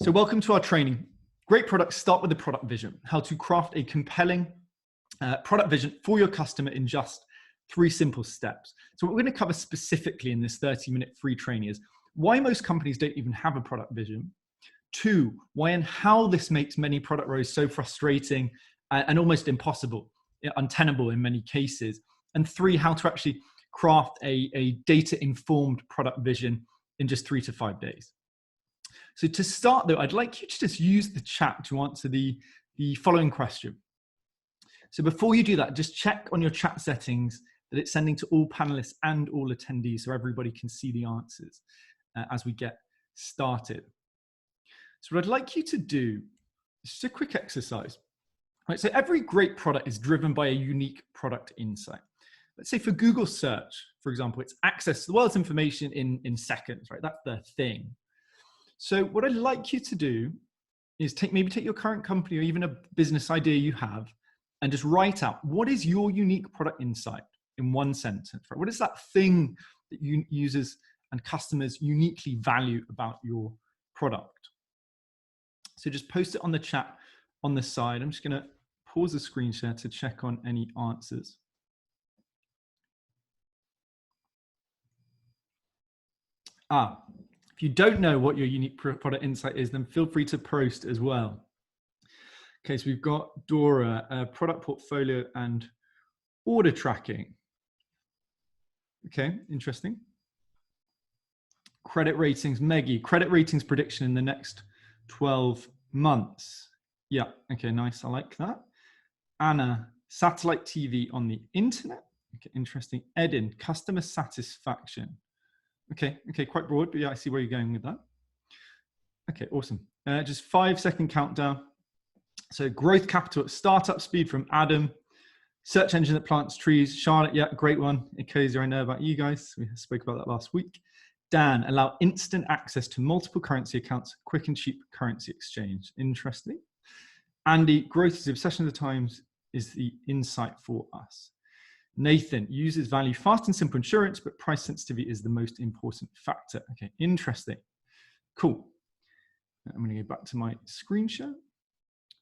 So welcome to our training. Great products start with the product vision, how to craft a compelling product vision for your customer in just 3 simple steps. So what we're going to cover specifically in this 30-minute free training is why most companies don't even have a product vision. 2, why and how this makes many product roles so frustrating and almost impossible, untenable in many cases. And 3, how to actually craft a data-informed product vision in just 3 to 5 days. So to start though, I'd like you to just use the chat to answer the following question. So before you do that, just check on your chat settings that it's sending to all panelists and all attendees so everybody can see the answers as we get started. So what I'd like you to do is just a quick exercise. Right, so every great product is driven by a unique product insight. Let's say for Google search, for example, it's access to the world's information in seconds, right? That's the thing. So what I'd like you to do is maybe take your current company or even a business idea you have and just write out what is your unique product insight in one sentence, right? What is that thing that users and customers uniquely value about your product? So just post it on the chat on the side. I'm just going to pause the screen share to check on any answers. If you don't know what your unique product insight is, then feel free to post as well. Okay, so we've got Dora, product portfolio and order tracking. Okay, interesting. Credit ratings, Meggie, credit ratings prediction in the next 12 months. Yeah, okay, nice, I like that. Anna, satellite TV on the internet. Okay, interesting. Edin, customer satisfaction. Okay, quite broad, but yeah, I see where you're going with that. Okay, awesome. Just 5-second countdown. So growth capital at startup speed from Adam. Search engine that plants trees. Charlotte, yeah, great one. Ecosia, I know about you guys. We spoke about that last week. Dan, allow instant access to multiple currency accounts, quick and cheap currency exchange. Interesting. Andy, growth is the obsession of the times is the insight for us. Nathan, uses value fast and simple insurance, but price sensitivity is the most important factor. Okay, interesting. Cool. I'm going to go back to my screen share.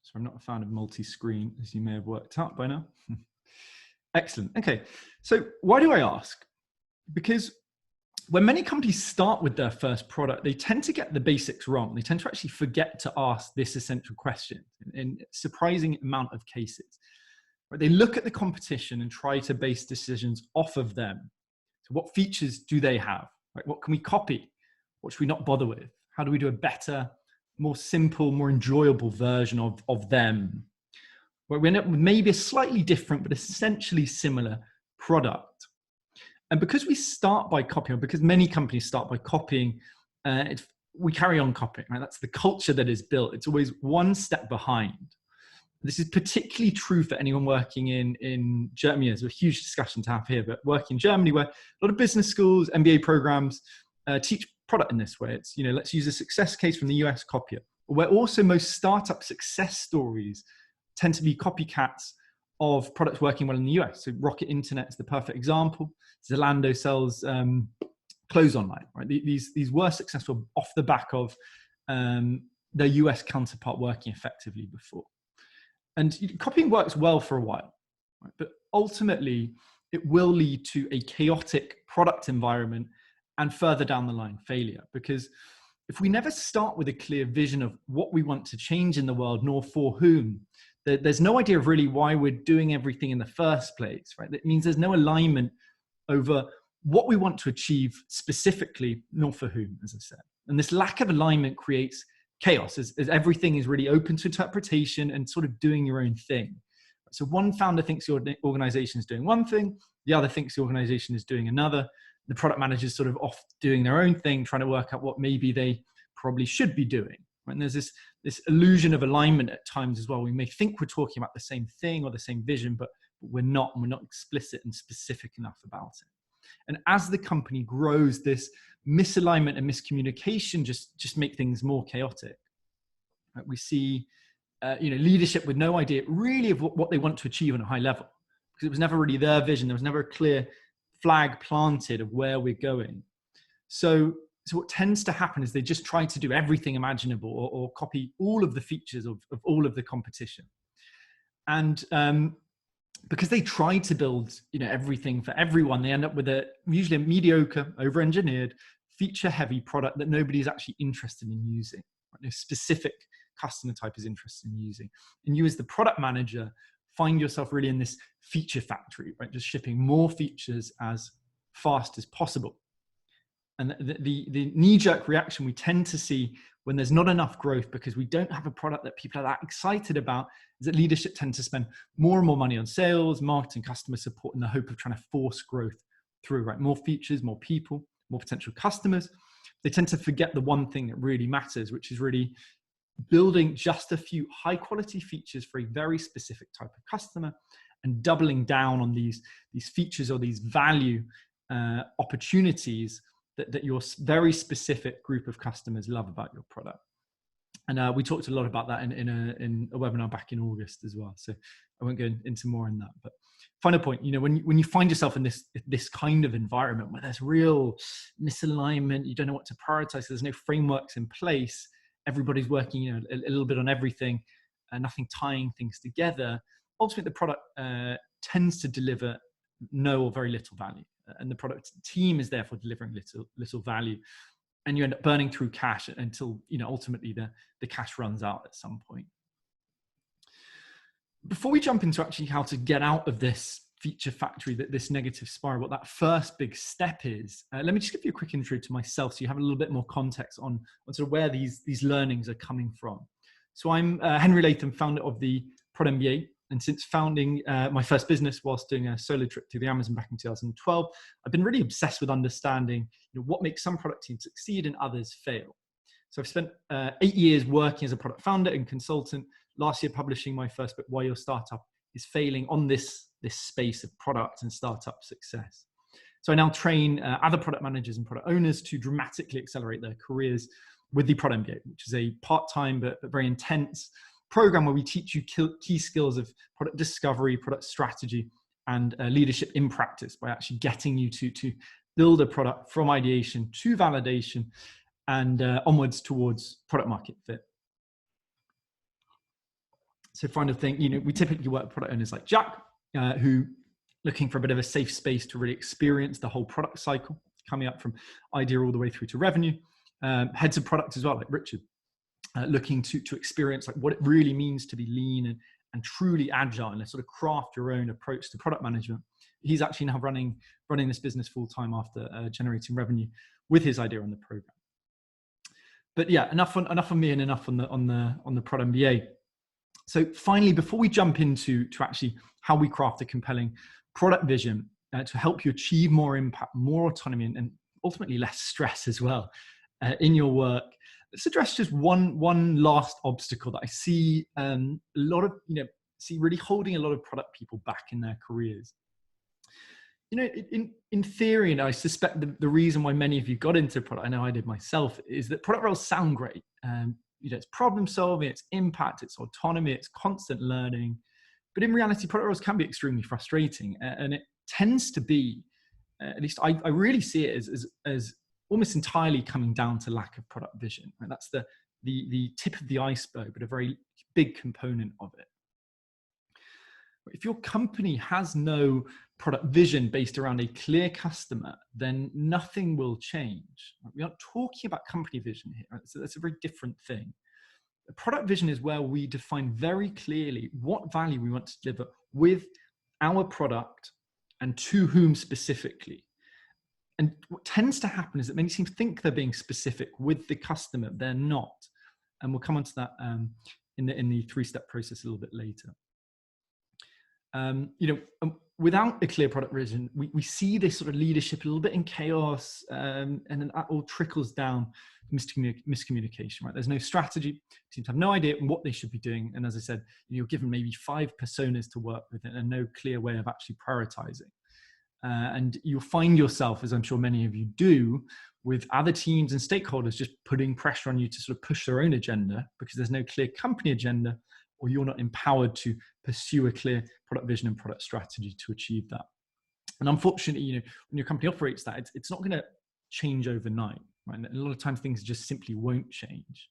So I'm not a fan of multi-screen, as you may have worked out by now. Excellent. Okay, so why do I ask? Because when many companies start with their first product, they tend to get the basics wrong. They tend to actually forget to ask this essential question in a surprising amount of cases. They look at the competition and try to base decisions off of them. So what features do they have? Right? What can we copy? What should we not bother with? How do we do a better, more simple, more enjoyable version of them? Where we're maybe a slightly different, but essentially similar product. And because we start by copying, because many companies start by copying, we carry on copying, right? That's the culture that is built. It's always one step behind. This is particularly true for anyone working in Germany. There's a huge discussion to have here, but working in Germany where a lot of business schools, MBA programs teach product in this way. It's, let's use a success case from the US, copy it. Where also most startup success stories tend to be copycats of products working well in the US. So Rocket Internet is the perfect example. Zalando sells clothes online, right? These were successful off the back of their US counterpart working effectively before. And copying works well for a while, right? But ultimately it will lead to a chaotic product environment and further down the line failure. Because if we never start with a clear vision of what we want to change in the world, nor for whom, there's no idea of really why we're doing everything in the first place, right? That means there's no alignment over what we want to achieve specifically, nor for whom, as I said. And this lack of alignment creates chaos as everything is really open to interpretation and sort of doing your own thing. So one founder thinks your organization is doing one thing, the other thinks the organization is doing another. The product manager is sort of off doing their own thing, trying to work out what maybe they probably should be doing. And there's this illusion of alignment at times as well. We may think we're talking about the same thing or the same vision, but we're not, and we're not explicit and specific enough about it. And as the company grows, this misalignment and miscommunication just make things more chaotic. Right? We see leadership with no idea really of what they want to achieve on a high level, because it was never really their vision. There was never a clear flag planted of where we're going. So so what tends to happen is they just try to do everything imaginable, or copy all of the features of all of the competition. And because they try to build, everything for everyone, they end up with usually a mediocre, over-engineered, feature-heavy product that nobody's actually interested in using. Right? No specific customer type is interested in using. And you, as the product manager, find yourself really in this feature factory, right? Just shipping more features as fast as possible. And the knee-jerk reaction we tend to see when there's not enough growth because we don't have a product that people are that excited about is that leadership tend to spend more and more money on sales, marketing, customer support in the hope of trying to force growth through, right? More features, more people, more potential customers. They tend to forget the one thing that really matters, which is really building just a few high-quality features for a very specific type of customer and doubling down on these features or these value opportunities that your very specific group of customers love about your product. And we talked a lot about that in a webinar back in August as well. So I won't go into more on that. But final point, when you find yourself in this kind of environment where there's real misalignment, you don't know what to prioritize, there's no frameworks in place, everybody's working a little bit on everything, nothing tying things together, ultimately the product tends to deliver no or very little value. And the product team is therefore delivering little value, and you end up burning through cash until ultimately the cash runs out at some point. Before we jump into actually how to get out of this feature factory, this negative spiral, what that first big step is, let me just give you a quick intro to myself so you have a little bit more context on sort of where these learnings are coming from. So I'm Henry Latham, founder of the Prod MBA. And since founding my first business whilst doing a solo trip to the Amazon back in 2012, I've been really obsessed with understanding what makes some product teams succeed and others fail. So I've spent 8 years working as a product founder and consultant, last year publishing my first book, Why Your Startup is Failing, on this space of product and startup success. So I now train other product managers and product owners to dramatically accelerate their careers with the Prod MBA, which is a part-time but very intense program where we teach you key skills of product discovery, product strategy, and leadership in practice by actually getting you to build a product from ideation to validation and onwards towards product market fit. So final thing, we typically work with product owners like Jack, who looking for a bit of a safe space to really experience the whole product cycle, coming up from idea all the way through to revenue. Heads of product as well, like Richard, looking to experience like what it really means to be lean and truly agile and sort of craft your own approach to product management. He's actually now running this business full time after generating revenue with his idea on the program. But yeah, enough on me and enough on the Prod MBA. So finally, before we jump into actually how we craft a compelling product vision to help you achieve more impact, more autonomy, and ultimately less stress as well in your work, let's address just one last obstacle that I see a lot of, see really holding a lot of product people back in their careers. In theory, and I suspect the reason why many of you got into product, I know I did myself, is that product roles sound great. It's problem solving, it's impact, it's autonomy, it's constant learning. But in reality, product roles can be extremely frustrating. And it tends to be, at least I really see it as almost entirely coming down to lack of product vision. Right? That's the tip of the iceberg, but a very big component of it. If your company has no product vision based around a clear customer, then nothing will change. We aren't talking about company vision here. Right? So that's a very different thing. The product vision is where we define very clearly what value we want to deliver with our product and to whom specifically. And what tends to happen is that many teams think they're being specific with the customer. They're not. And we'll come on to that in the three-step process a little bit later. Without a clear product vision, we see this sort of leadership a little bit in chaos, and then that all trickles down to miscommunication, right? There's no strategy. Teams have no idea what they should be doing. And as I said, you're given maybe 5 personas to work with and no clear way of actually prioritizing. And you'll find yourself, as I'm sure many of you do, with other teams and stakeholders just putting pressure on you to sort of push their own agenda because there's no clear company agenda, or you're not empowered to pursue a clear product vision and product strategy to achieve that. And unfortunately, when your company operates that, it's not going to change overnight. right? And a lot of times things just simply won't change.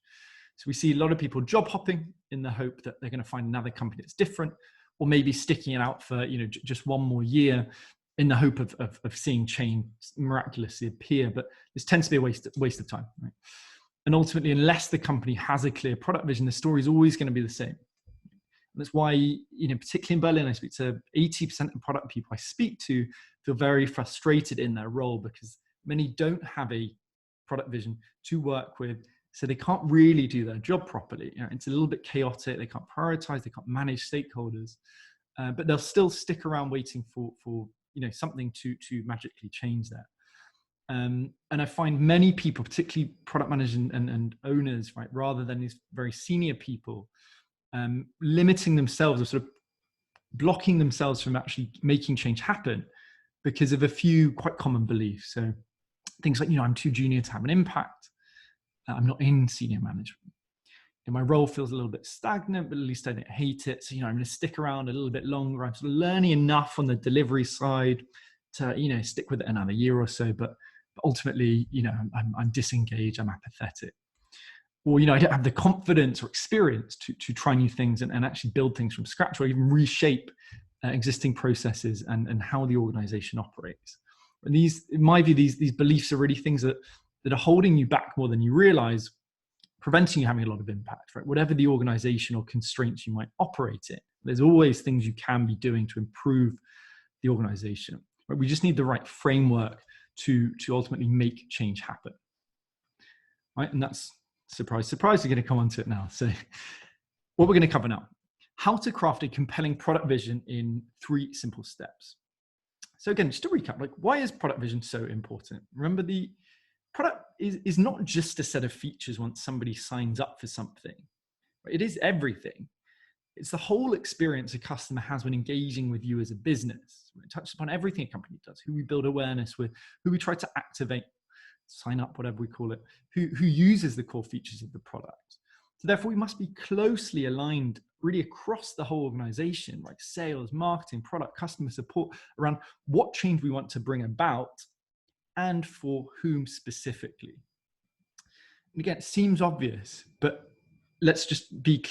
So we see a lot of people job hopping in the hope that they're going to find another company that's different, or maybe sticking it out for just one more year in the hope of seeing change miraculously appear. But this tends to be a waste of time, right? And ultimately, unless the company has a clear product vision, the story is always going to be the same. And that's why, particularly in Berlin, I speak to 80% of product people I speak to feel very frustrated in their role because many don't have a product vision to work with. So they can't really do their job properly. It's a little bit chaotic. They can't prioritize. They can't manage stakeholders, but they'll still stick around waiting for something to magically change that. And I find many people, particularly product managers and owners, right, rather than these very senior people, limiting themselves or sort of blocking themselves from actually making change happen because of a few quite common beliefs. So things like, I'm too junior to have an impact. I'm not in senior management. And my role feels a little bit stagnant, but at least I don't hate it. So, I'm going to stick around a little bit longer. I'm sort of learning enough on the delivery side to, stick with it another year or so. But ultimately, I'm disengaged. I'm apathetic. Or, I don't have the confidence or experience to try new things and actually build things from scratch or even reshape existing processes and how the organization operates. And in my view, these beliefs are really things that are holding you back more than you realize, preventing you having a lot of impact, right? Whatever the organization or constraints you might operate in, there's always things you can be doing to improve the organization. Right? We just need the right framework to ultimately make change happen. Right? And that's, surprise, surprise, we're going to come on to it now. So what we're going to cover now, how to craft a compelling product vision in 3 simple steps. So again, just to recap, why is product vision so important? Remember, the product is not just a set of features once somebody signs up for something. Right? It is everything. It's the whole experience a customer has when engaging with you as a business. It touches upon everything a company does, who we build awareness with, who we try to activate, sign up, whatever we call it, who uses the core features of the product. So therefore, we must be closely aligned really across the whole organization, like sales, marketing, product, customer support, around what change we want to bring about and for whom specifically. And again, it seems obvious, but let's just be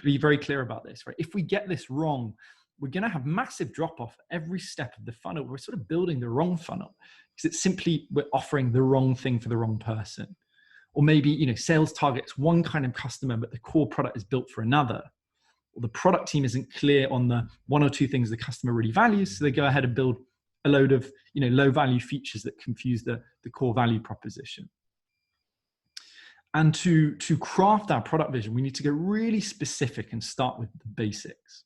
very clear about this, right? If we get this wrong, we're going to have massive drop off every step of the funnel. We're sort of building the wrong funnel because it's simply we're offering the wrong thing for the wrong person. Or maybe, sales targets one kind of customer, but the core product is built for another. Or the product team isn't clear on the 1 or 2 things the customer really values. So they go ahead and build a load of, low value features that confuse the core value proposition. And to craft our product vision, we need to go really specific and start with the basics.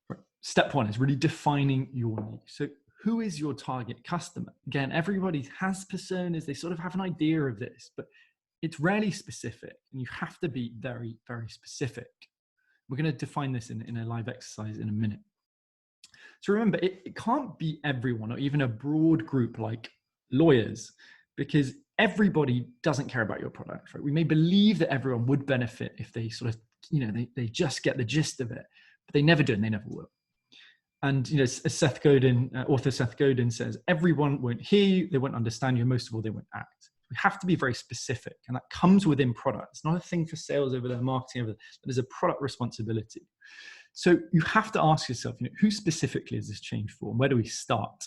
Right. Step 1 is really defining your niche. So who is your target customer? Again, everybody has personas. They sort of have an idea of this, but it's rarely specific. And you have to be very, very specific. We're going to define this in a live exercise in a minute. So remember, it can't be everyone or even a broad group like lawyers, because everybody doesn't care about your product, right? We may believe that everyone would benefit if they sort of, they just get the gist of it, but they never do and they never will. And, as Seth Godin, author Seth Godin says, everyone won't hear you, they won't understand you, and most of all, they won't act. We have to be very specific, and that comes within product. It's not a thing for sales over there, marketing over there. That is a product responsibility. So you have to ask yourself, who specifically is this change for, and where do we start?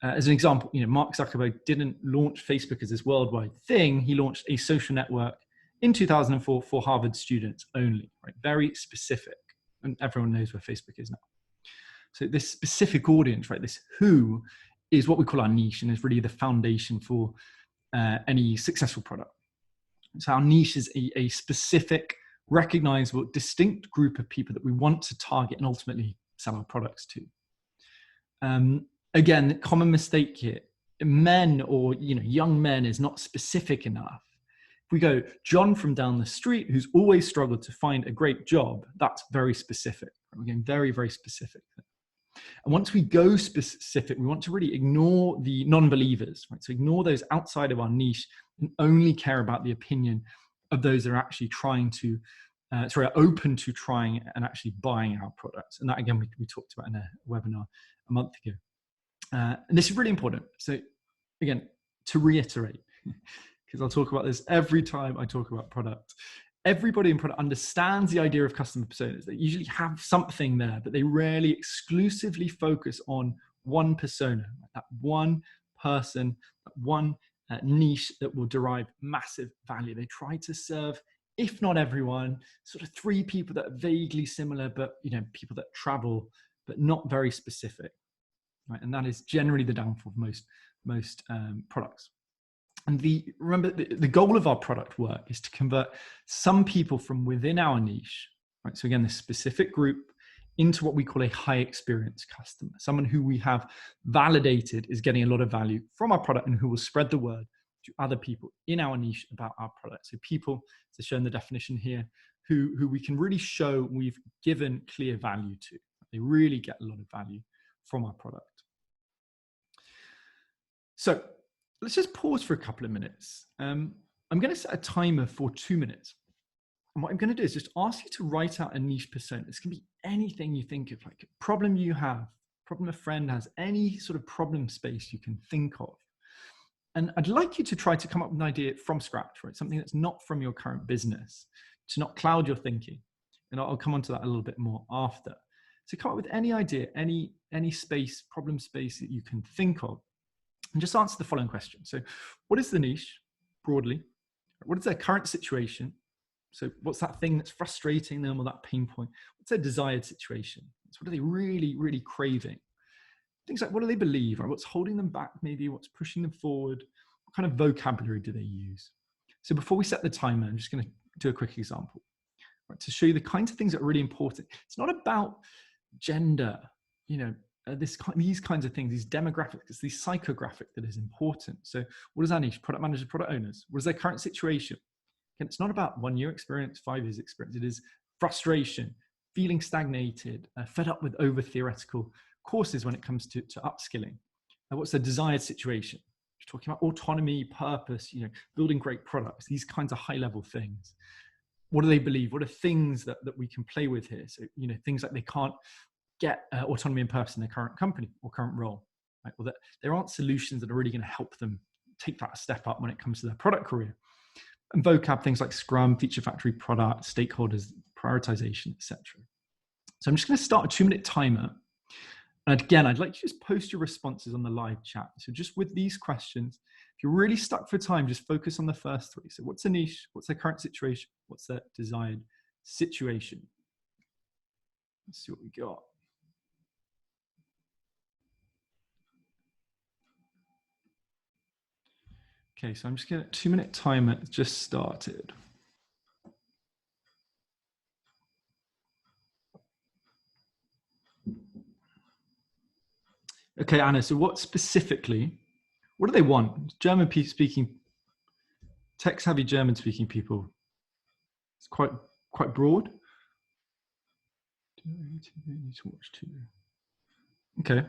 As an example, Mark Zuckerberg didn't launch Facebook as this worldwide thing. He launched a social network in 2004 for Harvard students only, right? Very specific, and everyone knows where Facebook is now. So this specific audience, right, this who, is what we call our niche, and is really the foundation for any successful product. So our niche is a specific, recognizable, distinct group of people that we want to target and ultimately sell our products to. Again, common mistake here, men or young men is not specific enough. If we go, John from down the street, who's always struggled to find a great job, that's very specific. We're getting very, very specific. And once we go specific, we want to really ignore the non-believers, right? So ignore those outside of our niche and only care about the opinion of those that are actually are open to trying and actually buying our products. And that, again, we talked about in a webinar a month ago. And this is really important. So again, To reiterate, because I'll talk about this every time I talk about product. Everybody in product understands the idea of customer personas. They usually have something there, but they rarely exclusively focus on one persona, that one person, that one niche that will derive massive value. They try to serve, if not everyone, sort of 3 people that are vaguely similar, but people that travel, but not very specific, right? And that is generally the downfall of most products. And remember, the goal of our product work is to convert some people from within our niche, right? So again, this specific group into what we call a high experience customer, someone who we have validated is getting a lot of value from our product and who will spread the word to other people in our niche about our product. So people, as shown the definition here, who we can really show we've given clear value to. They really get a lot of value from our product. So let's just pause for a couple of minutes. I'm going to set a timer for 2 minutes. And what I'm going to do is just ask you to write out a niche persona. This can be anything you think of, like a problem you have, problem a friend has, any sort of problem space you can think of. And I'd like you to try to come up with an idea from scratch, right? Something that's not from your current business, to not cloud your thinking. And I'll come on to that a little bit more after. So come up with any idea, any space, problem space that you can think of. And just answer the following question. So what is the niche broadly? What is their current situation? So what's that thing that's frustrating them or that pain point? What's their desired situation? So what are they really, really craving? Things like, what do they believe? Or what's holding them back maybe? What's pushing them forward? What kind of vocabulary do they use? So before we set the timer, I'm just going to do a quick example, right, to show you the kinds of things that are really important. It's not about gender, these kinds of things, these demographics, it's these psychographic that is important. So what is our niche? Product managers, product owners. What is their current situation? And it's not about 1 year experience, 5 years experience. It is frustration, feeling stagnated, fed up with over theoretical courses when it comes to upskilling. What's their desired situation? We're talking about autonomy, purpose, building great products, these kinds of high level things. What do they believe? What are things that we can play with here? So, things like they can't get autonomy and purpose in their current company or current role, right? Or that there aren't solutions that are really going to help them take that step up when it comes to their product career. And vocab, things like Scrum, Feature Factory, product, stakeholders, prioritization, etc. So I'm just going to start a 2-minute timer. And again, I'd like you to just post your responses on the live chat. So just with these questions, if you're really stuck for time, just focus on the first 3. So what's a niche? What's their current situation? What's their desired situation? Let's see what we got. Okay, so I'm just going to 2-minute timer just started. Okay, Anna, so what do they want? German speaking, tech-savvy German-speaking people. It's quite broad. Okay.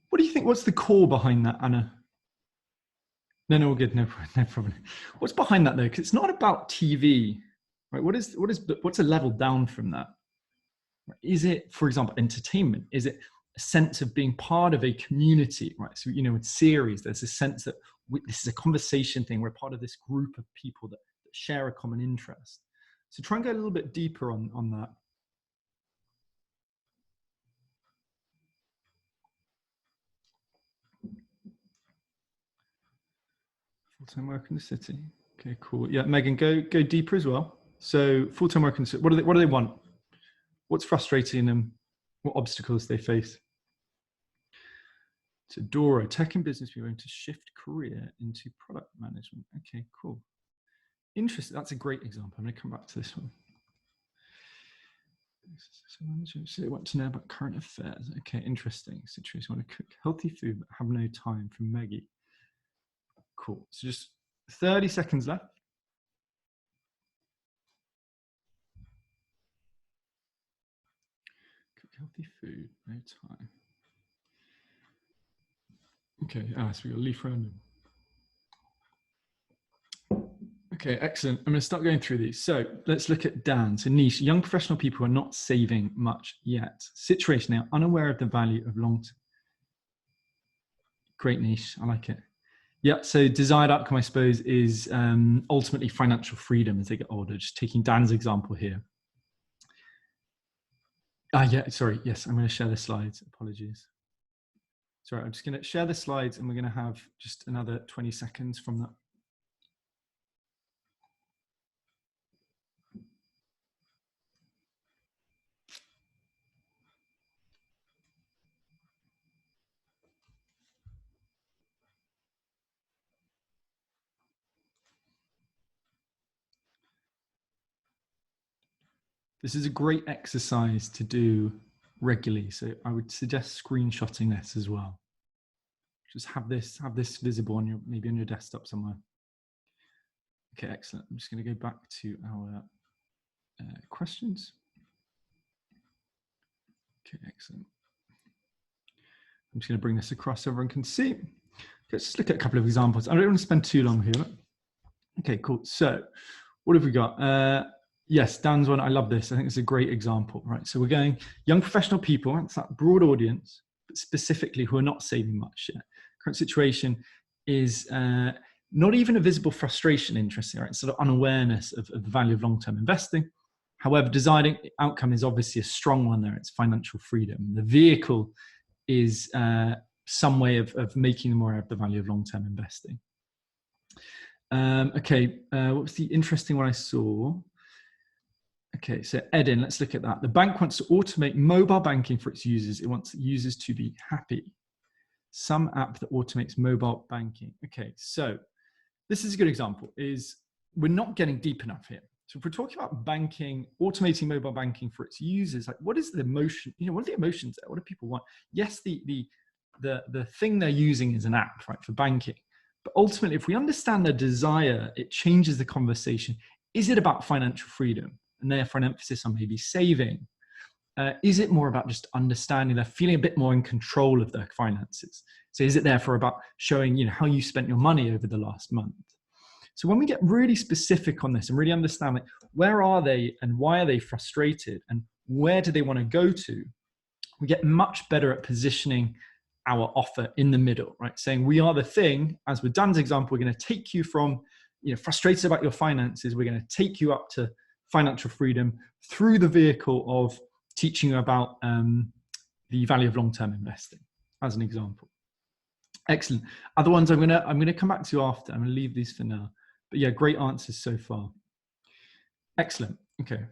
What do you think? What's the core behind that, Anna? No, all good. No problem. What's behind that though? Because it's not about TV, right? What's a level down from that? Is it, for example, entertainment? Is it a sense of being part of a community, right? So, with series, there's a sense that this is a conversation thing. We're part of this group of people that share a common interest. So try and go a little bit deeper on that. Full-time work in the city. Okay, cool. Yeah, Megan, go deeper as well. So full-time work in the city. What do they want? What's frustrating them? What obstacles they face? So Dora, tech and business, we're going to shift career into product management. Okay, cool. Interesting. That's a great example. I'm going to come back to this one. So they want to know about current affairs. Okay, interesting situation. Want to cook healthy food but have no time, from Maggie. Cool. So just 30 seconds left. Cook healthy food, no time. Okay, so we got leaf random. Okay, excellent. I'm going to start going through these. So let's look at Dan. So niche, young professional people are not saving much yet. Situation, they are unaware of the value of long-term. Great niche. I like it. Yeah. So desired outcome, I suppose, is ultimately financial freedom as they get older. Just taking Dan's example here. Yeah. Sorry. Yes, I'm going to share the slides. Apologies. Sorry, I'm just going to share the slides, and we're going to have just another 20 seconds from that. This is a great exercise to do regularly. So I would suggest screenshotting this as well. Just have this visible on your, maybe on your desktop somewhere. Okay, excellent. I'm just going to go back to our questions. Okay, excellent. I'm just going to bring this across so everyone can see. Let's just look at a couple of examples. I don't want to spend too long here. Okay, cool. So what have we got? Yes, Dan's one. I love this. I think it's a great example, right? So we're going young professional people. It's that broad audience, but specifically who are not saving much yet. Current situation is not even a visible frustration, interesting, right? Sort of unawareness of the value of long-term investing. However, desired outcome is obviously a strong one there. It's financial freedom. The vehicle is some way of making them aware of the value of long-term investing. Okay, what was the interesting one I saw? Okay, so Edin, let's look at that. The bank wants to automate mobile banking for its users. It wants users to be happy. Some app that automates mobile banking. Okay, so this is a good example, is we're not getting deep enough here. So if we're talking about banking, automating mobile banking for its users, like what is the emotion, what are the emotions there? What do people want? Yes, the thing they're using is an app, right, for banking. But ultimately, if we understand their desire, it changes the conversation. Is it about financial freedom? And therefore an emphasis on maybe saving? Is it more about just understanding they're feeling a bit more in control of their finances? So is it therefore about showing how you spent your money over the last month? So when we get really specific on this and really understand like where are they and why are they frustrated and where do they want to go to, we get much better at positioning our offer in the middle, right? Saying we are the thing, as with Dan's example, we're going to take you from frustrated about your finances, we're going to take you up to financial freedom through the vehicle of teaching you about the value of long-term investing, as an example. Excellent. Other ones I'm gonna come back to after. I'm gonna leave these for now. But yeah, great answers so far. Excellent. Okay.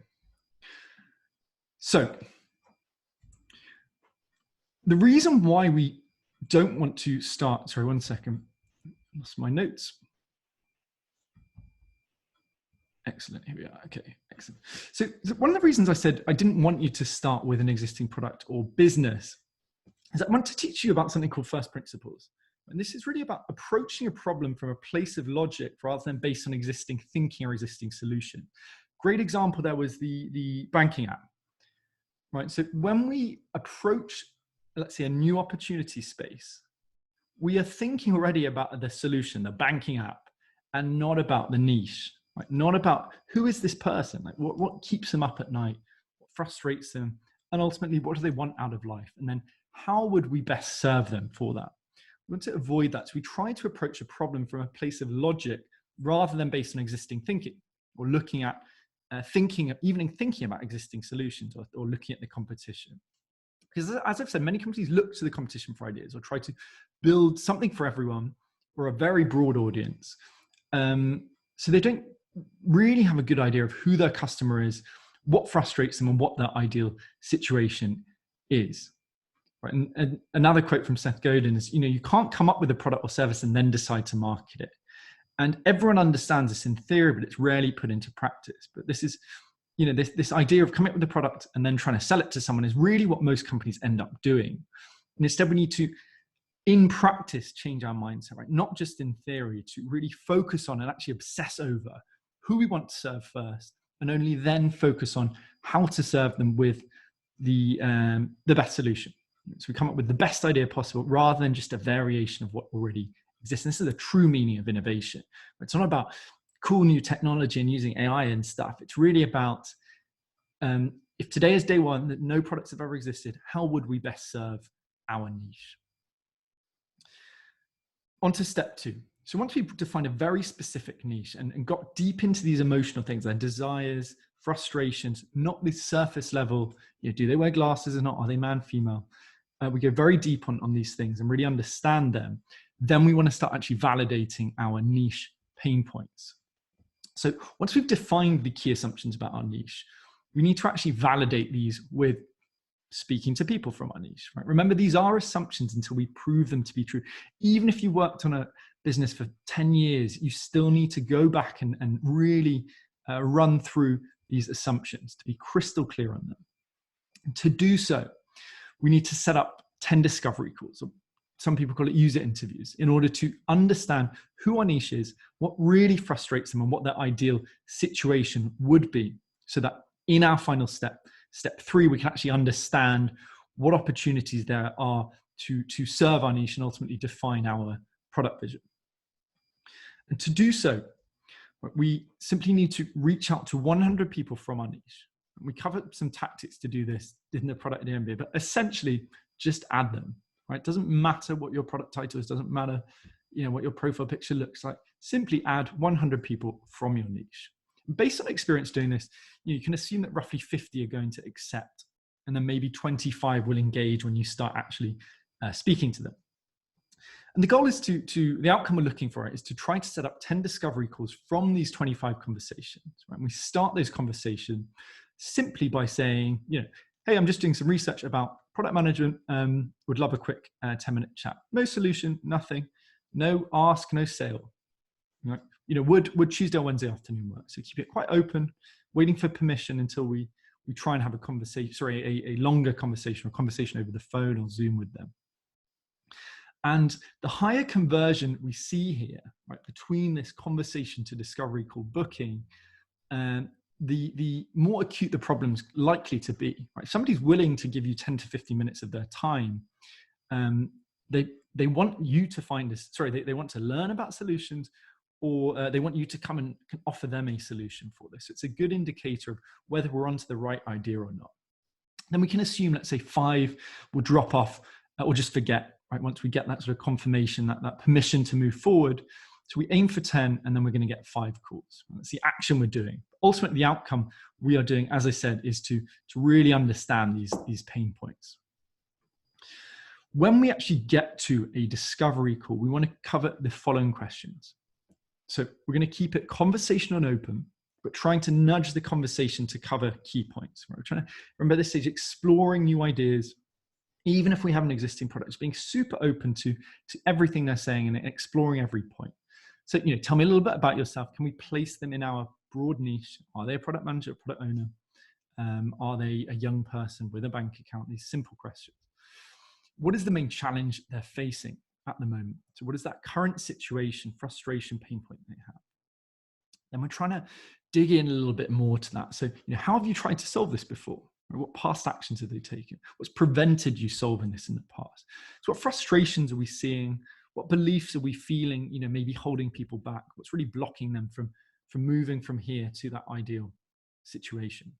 So the reason why we don't want to start, sorry, one second, lost my notes. Excellent, here we are, okay, excellent. So one of the reasons I said I didn't want you to start with an existing product or business is I want to teach you about something called first principles. And this is really about approaching a problem from a place of logic rather than based on existing thinking or existing solution. Great example there was the banking app, right? So when we approach, let's say, a new opportunity space, we are thinking already about the solution, the banking app, and not about the niche, right? Not about who is this person, like what keeps them up at night, what frustrates them, and ultimately what do they want out of life, and then how would we best serve them for that? We want to avoid that. So we try to approach a problem from a place of logic rather than based on existing thinking or looking at thinking about existing solutions or looking at the competition. Because as I've said, many companies look to the competition for ideas or try to build something for everyone or a very broad audience. So they don't really have a good idea of who their customer is, what frustrates them, and what their ideal situation is. Right? And another quote from Seth Godin is, you can't come up with a product or service and then decide to market it. And everyone understands this in theory, but it's rarely put into practice. But this is, this idea of coming up with a product and then trying to sell it to someone is really what most companies end up doing. And instead, we need to, in practice, change our mindset, right? Not just in theory, to really focus on and actually obsess over who we want to serve first, and only then focus on how to serve them with the best solution. So we come up with the best idea possible rather than just a variation of what already exists. And this is the true meaning of innovation. It's not about cool new technology and using AI and stuff. It's really about if today is day one, that no products have ever existed, how would we best serve our niche? On to step 2. So once we've defined a very specific niche and got deep into these emotional things, their desires, frustrations, not the surface level, do they wear glasses or not? Are they man, female? We go very deep on these things and really understand them. Then we want to start actually validating our niche pain points. So once we've defined the key assumptions about our niche, we need to actually validate these with speaking to people from our niche, right? Remember, these are assumptions until we prove them to be true. Even if you worked on a business for 10 years, you still need to go back and really run through these assumptions to be crystal clear on them. And to do so, we need to set up 10 discovery calls. Or some people call it user interviews, in order to understand who our niche is, what really frustrates them, and what their ideal situation would be, so that in our final step 3, we can actually understand what opportunities there are to serve our niche and ultimately define our product vision. And to do so, we simply need to reach out to 100 people from our niche. We covered some tactics to do this in the product idea MBA, but essentially just add them, right? It doesn't matter what your product title is, doesn't matter, what your profile picture looks like. Simply add 100 people from your niche. Based on experience doing this, you can assume that roughly 50 are going to accept, and then maybe 25 will engage when you start actually speaking to them. And the goal is the outcome we're looking for is to try to set up 10 discovery calls from these 25 conversations. Right? And we start those conversations simply by saying, hey, I'm just doing some research about product management. Would love a quick 10-minute chat. No solution, nothing. No ask, no sale. Right? Would Tuesday or Wednesday afternoon work? So keep it quite open, waiting for permission until we try and have a conversation, a longer conversation, or conversation over the phone or Zoom with them. And the higher conversion we see here, right, between this conversation to discovery call booking, the more acute the problem's likely to be. Right? If somebody's willing to give you 10 to 15 minutes of their time, they want you to find this. They want to learn about solutions, or they want you to come and offer them a solution for this. So it's a good indicator of whether we're onto the right idea or not. Then we can assume, let's say 5 will drop off or just forget. Right, once we get that sort of confirmation, that permission to move forward. So we aim for 10, and then we're going to get 5 calls. That's the action we're doing. Ultimately, the outcome we are doing, as I said, is to really understand these pain points. When we actually get to a discovery call, we want to cover the following questions. So we're going to keep it conversational and open, but trying to nudge the conversation to cover key points. We're trying to, remember this stage, exploring new ideas. Even if we have an existing product, it's being super open to everything they're saying and exploring every point. So, tell me a little bit about yourself. Can we place them in our broad niche? Are they a product manager, a product owner? Are they a young person with a bank account? These simple questions. What is the main challenge they're facing at the moment? So what is that current situation, frustration, pain point they have? Then we're trying to dig in a little bit more to that. So, how have you tried to solve this before? What past actions have they taken? What's prevented you solving this in the past? So what frustrations are we seeing? What beliefs are we feeling, maybe holding people back? What's really blocking them from moving from here to that ideal situation?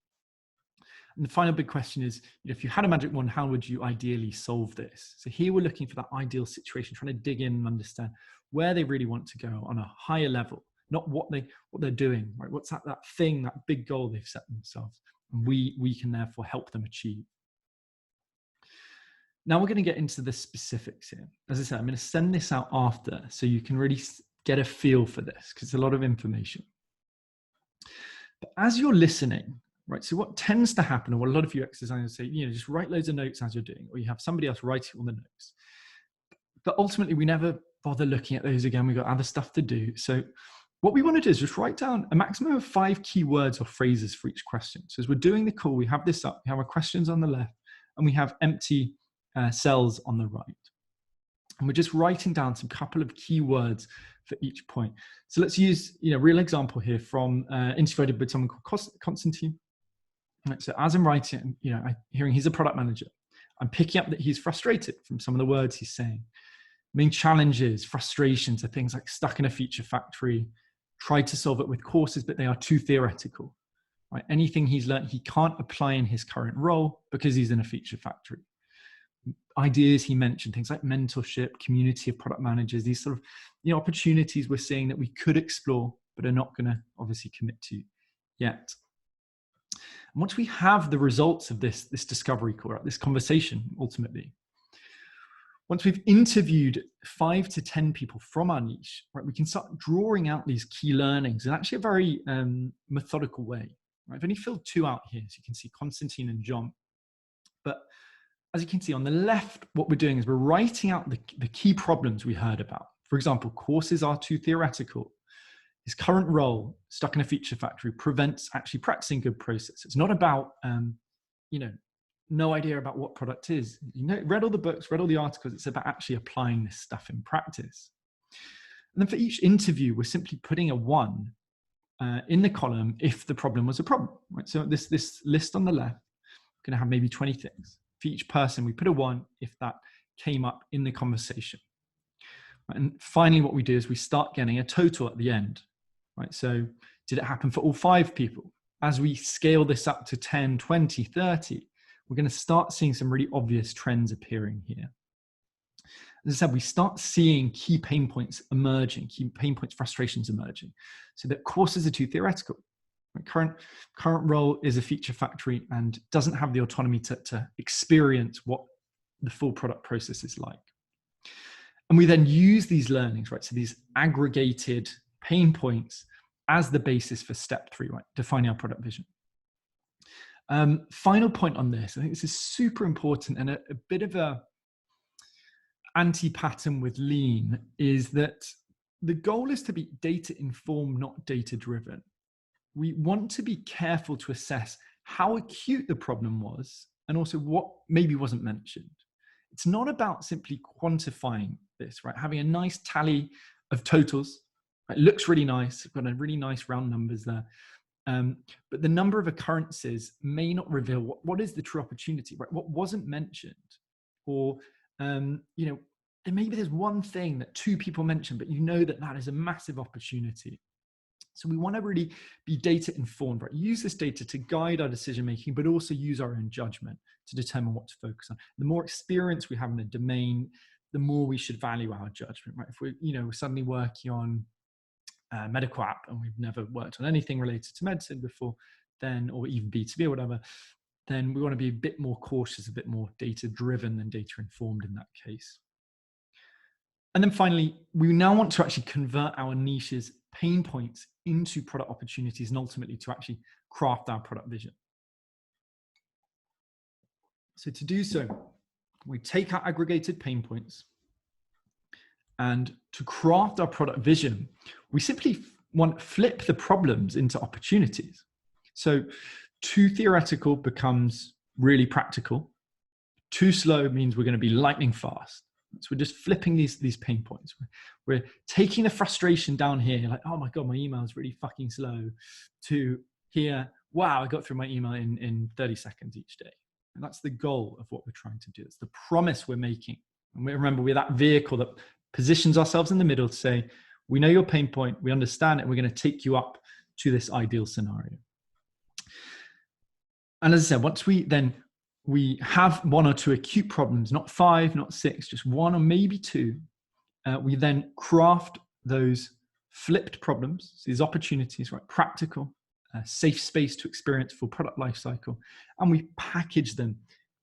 And the final big question is, if you had a magic wand, how would you ideally solve this? So here we're looking for that ideal situation, trying to dig in and understand where they really want to go on a higher level, not what they're doing, right? What's that thing, that big goal they've set themselves? And we can therefore help them achieve. Now we're going to get into the specifics here. As I said, I'm going to send this out after so you can really get a feel for this, because it's a lot of information. But as you're listening, right, so what tends to happen, or what a lot of you exercises say, just write loads of notes as you're doing, or you have somebody else writing all the notes. But ultimately, we never bother looking at those again. We've got other stuff to do. So what we want to do is just write down a maximum of 5 keywords or phrases for each question. So as we're doing the call, we have this up, we have our questions on the left, and we have empty cells on the right. And we're just writing down some couple of keywords for each point. So let's use a real example here from interview I did with someone called Constantine. Right, so as I'm writing, hearing he's a product manager, I'm picking up that he's frustrated from some of the words he's saying. Main challenges, frustrations are things like stuck in a feature factory, tried to solve it with courses, but they are too theoretical. Right? Anything he's learned, he can't apply in his current role because he's in a feature factory. ideas he mentioned, things like mentorship, community of product managers, these sort of opportunities we're seeing that we could explore, but are not going to obviously commit to yet. And once we have the results of this discovery call, this conversation, ultimately, once we've interviewed 5 to 10 people from our niche, right, we can start drawing out these key learnings in actually a very methodical way. Right? I've only filled 2 out here, so you can see Constantine and John. But as you can see on the left, what we're doing is we're writing out the key problems we heard about. For example, courses are too theoretical. His current role, stuck in a feature factory, prevents actually practicing good process. It's not about, no idea about what product is. Read all the books, read all the articles. It's about actually applying this stuff in practice. And then for each interview, we're simply putting a 1 in the column if the problem was a problem. Right? So this list on the left, we're going to have maybe 20 things. For each person, we put a 1 if that came up in the conversation. Right? And finally, what we do is we start getting a total at the end. Right? So did it happen for all 5 people? As we scale this up to 10, 20, 30, we're going to start seeing some really obvious trends appearing here. As I said, we start seeing key pain points emerging, key pain points, frustrations emerging. So that courses are too theoretical. My current role is a feature factory and doesn't have the autonomy to experience what the full product process is like. And we then use these learnings, right? So these aggregated pain points as the basis for step 3, right? Defining our product vision. Final point on this, I think this is super important and a bit of a anti-pattern with lean, is that the goal is to be data informed, not data driven. We want to be careful to assess how acute the problem was and also what maybe wasn't mentioned. It's not about simply quantifying this, right? Having a nice tally of totals. It looks really nice. We've got a really nice round numbers there. But the number of occurrences may not reveal what is the true opportunity, right? What wasn't mentioned, or maybe there's one thing that 2 people mentioned, but that is a massive opportunity. So we want to really be data informed, right? Use this data to guide our decision making, but also use our own judgment to determine what to focus on. The more experience we have in the domain, the more we should value our judgment, right? If we're suddenly working on a medical app and we've never worked on anything related to medicine before, then, or even B2B or whatever, then we want to be a bit more cautious, a bit more data driven than data informed in that case. And then finally, we now want to actually convert our niche's pain points into product opportunities and ultimately to actually craft our product vision. So to do so, we take our aggregated pain points, and to craft our product vision, we simply want to flip the problems into opportunities. So too theoretical becomes really practical. Too slow means we're going to be lightning fast. So we're just flipping these pain points. We're taking the frustration down here, like, oh my God, my email is really fucking slow, to here, wow, I got through my email in 30 seconds each day. And that's the goal of what we're trying to do. It's the promise we're making. And remember, we're that vehicle that positions ourselves in the middle to say, we know your pain point, we understand it, we're going to take you up to this ideal scenario. And as I said, once we have 1 or 2 acute problems, not 5, not 6, just 1 or maybe 2, we then craft those flipped problems, so these opportunities, right? Practical, safe space to experience full product lifecycle, and we package them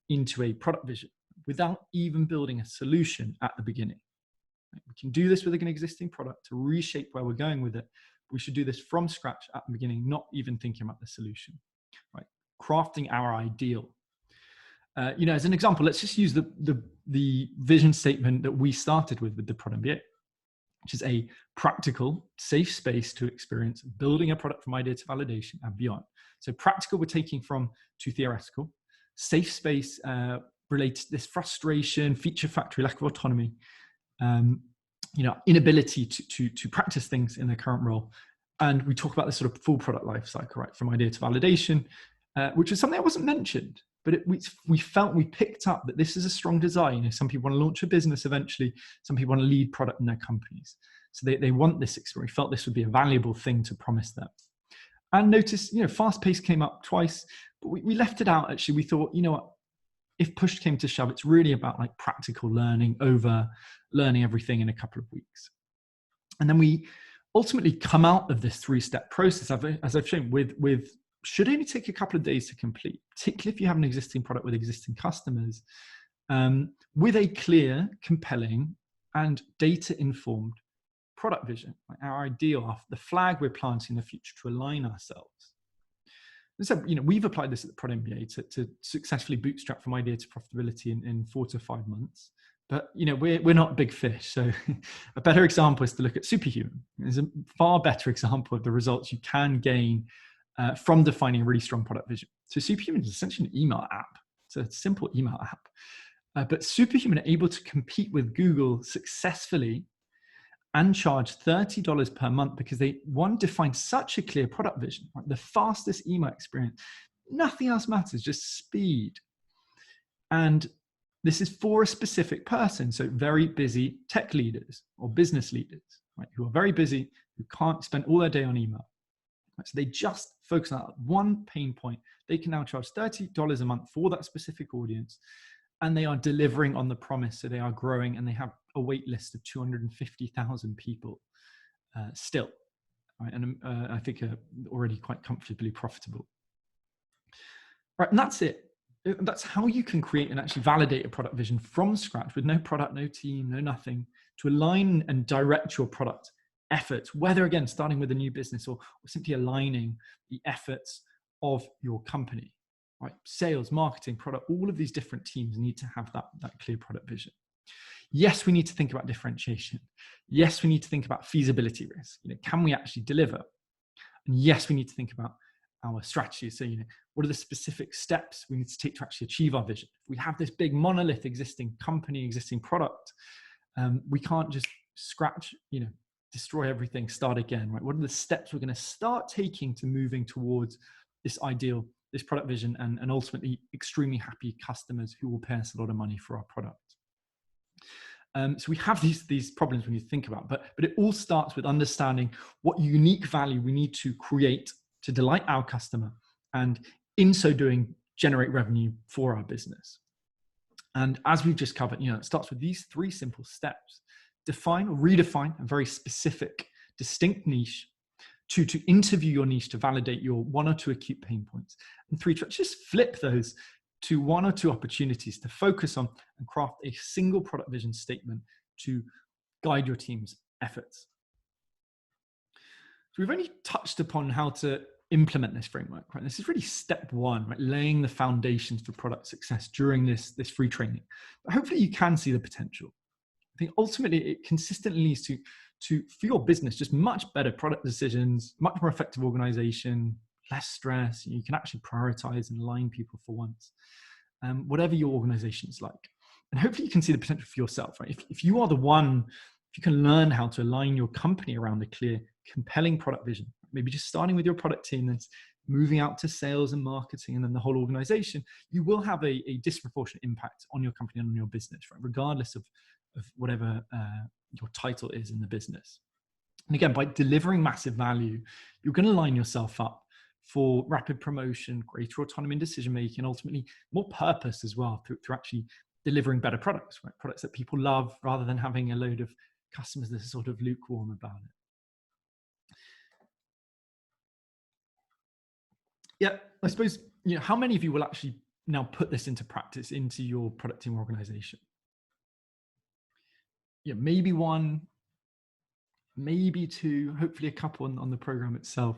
into a product vision without even building a solution at the beginning. We can do this with an existing product to reshape where we're going with it. We should do this from scratch at the beginning, not even thinking about the solution, right? Crafting our ideal. As an example, let's just use the vision statement that we started with the Product MBA, which is a practical, safe space to experience building a product from idea to validation and beyond. So practical, we're taking from too theoretical. Safe space relates to this frustration, feature factory, lack of autonomy, inability to practice things in their current role. And we talk about this sort of full product life cycle, right? From idea to validation, which is something that wasn't mentioned, but we picked up that this is a strong desire. Some people want to launch a business eventually. Some people want to lead product in their companies. So they want this experience. We felt this would be a valuable thing to promise them. And notice, fast pace came up twice, but we left it out. Actually, we thought, if push came to shove, it's really about like practical learning over learning everything in a couple of weeks. And then we ultimately come out of this 3-step process, as I've shown, with should only take a couple of days to complete, particularly if you have an existing product with existing customers, with a clear, compelling, and data-informed product vision, like our ideal, the flag we're planting in the future to align ourselves. So, we've applied this at the Prod MBA to successfully bootstrap from idea to profitability in 4 to 5 months. But, we're not big fish. So a better example is to look at Superhuman. It's a far better example of the results you can gain from defining a really strong product vision. So Superhuman is essentially an email app. It's a simple email app. But Superhuman are able to compete with Google successfully and charge $30 per month because they, one, define such a clear product vision, right? The fastest email experience. Nothing else matters, just speed. And this is for a specific person. So very busy tech leaders or business leaders, right, who are very busy, who can't spend all their day on email. Right? So they just focus on that one pain point. They can now charge $30 a month for that specific audience. And they are delivering on the promise. So they are growing, and they have a wait list of 250,000 people still. Right? And I think already quite comfortably profitable. Right, and that's it. That's how you can create and actually validate a product vision from scratch with no product, no team, no nothing, to align and direct your product efforts, whether, again, starting with a new business or simply aligning the efforts of your company. Right? Sales, marketing, product, all of these different teams need to have that clear product vision. Yes, we need to think about differentiation. Yes, we need to think about feasibility risk. Can we actually deliver? And yes, we need to think about our strategy. So, what are the specific steps we need to take to actually achieve our vision? If we have this big monolith existing company, existing product, we can't just scratch, destroy everything, start again, right? What are the steps we're going to start taking to moving towards this ideal, this product vision, and ultimately extremely happy customers who will pay us a lot of money for our product? So we have these problems we need to think about, but it all starts with understanding what unique value we need to create to delight our customer, and in so doing, generate revenue for our business. And as we've just covered, it starts with these 3 simple steps: define or redefine a very specific, distinct niche. 2, to interview your niche to validate your 1 or 2 acute pain points. And 3, to just flip those to 1 or 2 opportunities to focus on and craft a single product vision statement to guide your team's efforts. So we've only touched upon how to implement this framework, right? This is really step 1, right? Laying the foundations for product success during this free training. But hopefully you can see the potential. I think ultimately it consistently leads to for your business, just much better product decisions, much more effective organization, less stress. You can actually prioritize and align people for once, whatever your organization is like. And hopefully you can see the potential for yourself, right? If you are the one, if you can learn how to align your company around a clear, compelling product vision, maybe just starting with your product team, then moving out to sales and marketing, and then the whole organization, you will have a disproportionate impact on your company and on your business, right? Regardless of whatever your title is in the business. And again, by delivering massive value, you're going to line yourself up for rapid promotion, greater autonomy in decision-making, and ultimately more purpose as well through actually delivering better products, right? Products that people love, rather than having a load of customers that are sort of lukewarm about it. Yeah, I suppose, how many of you will actually now put this into practice into your product team organization? Yeah, maybe 1, maybe 2, hopefully a couple on the program itself.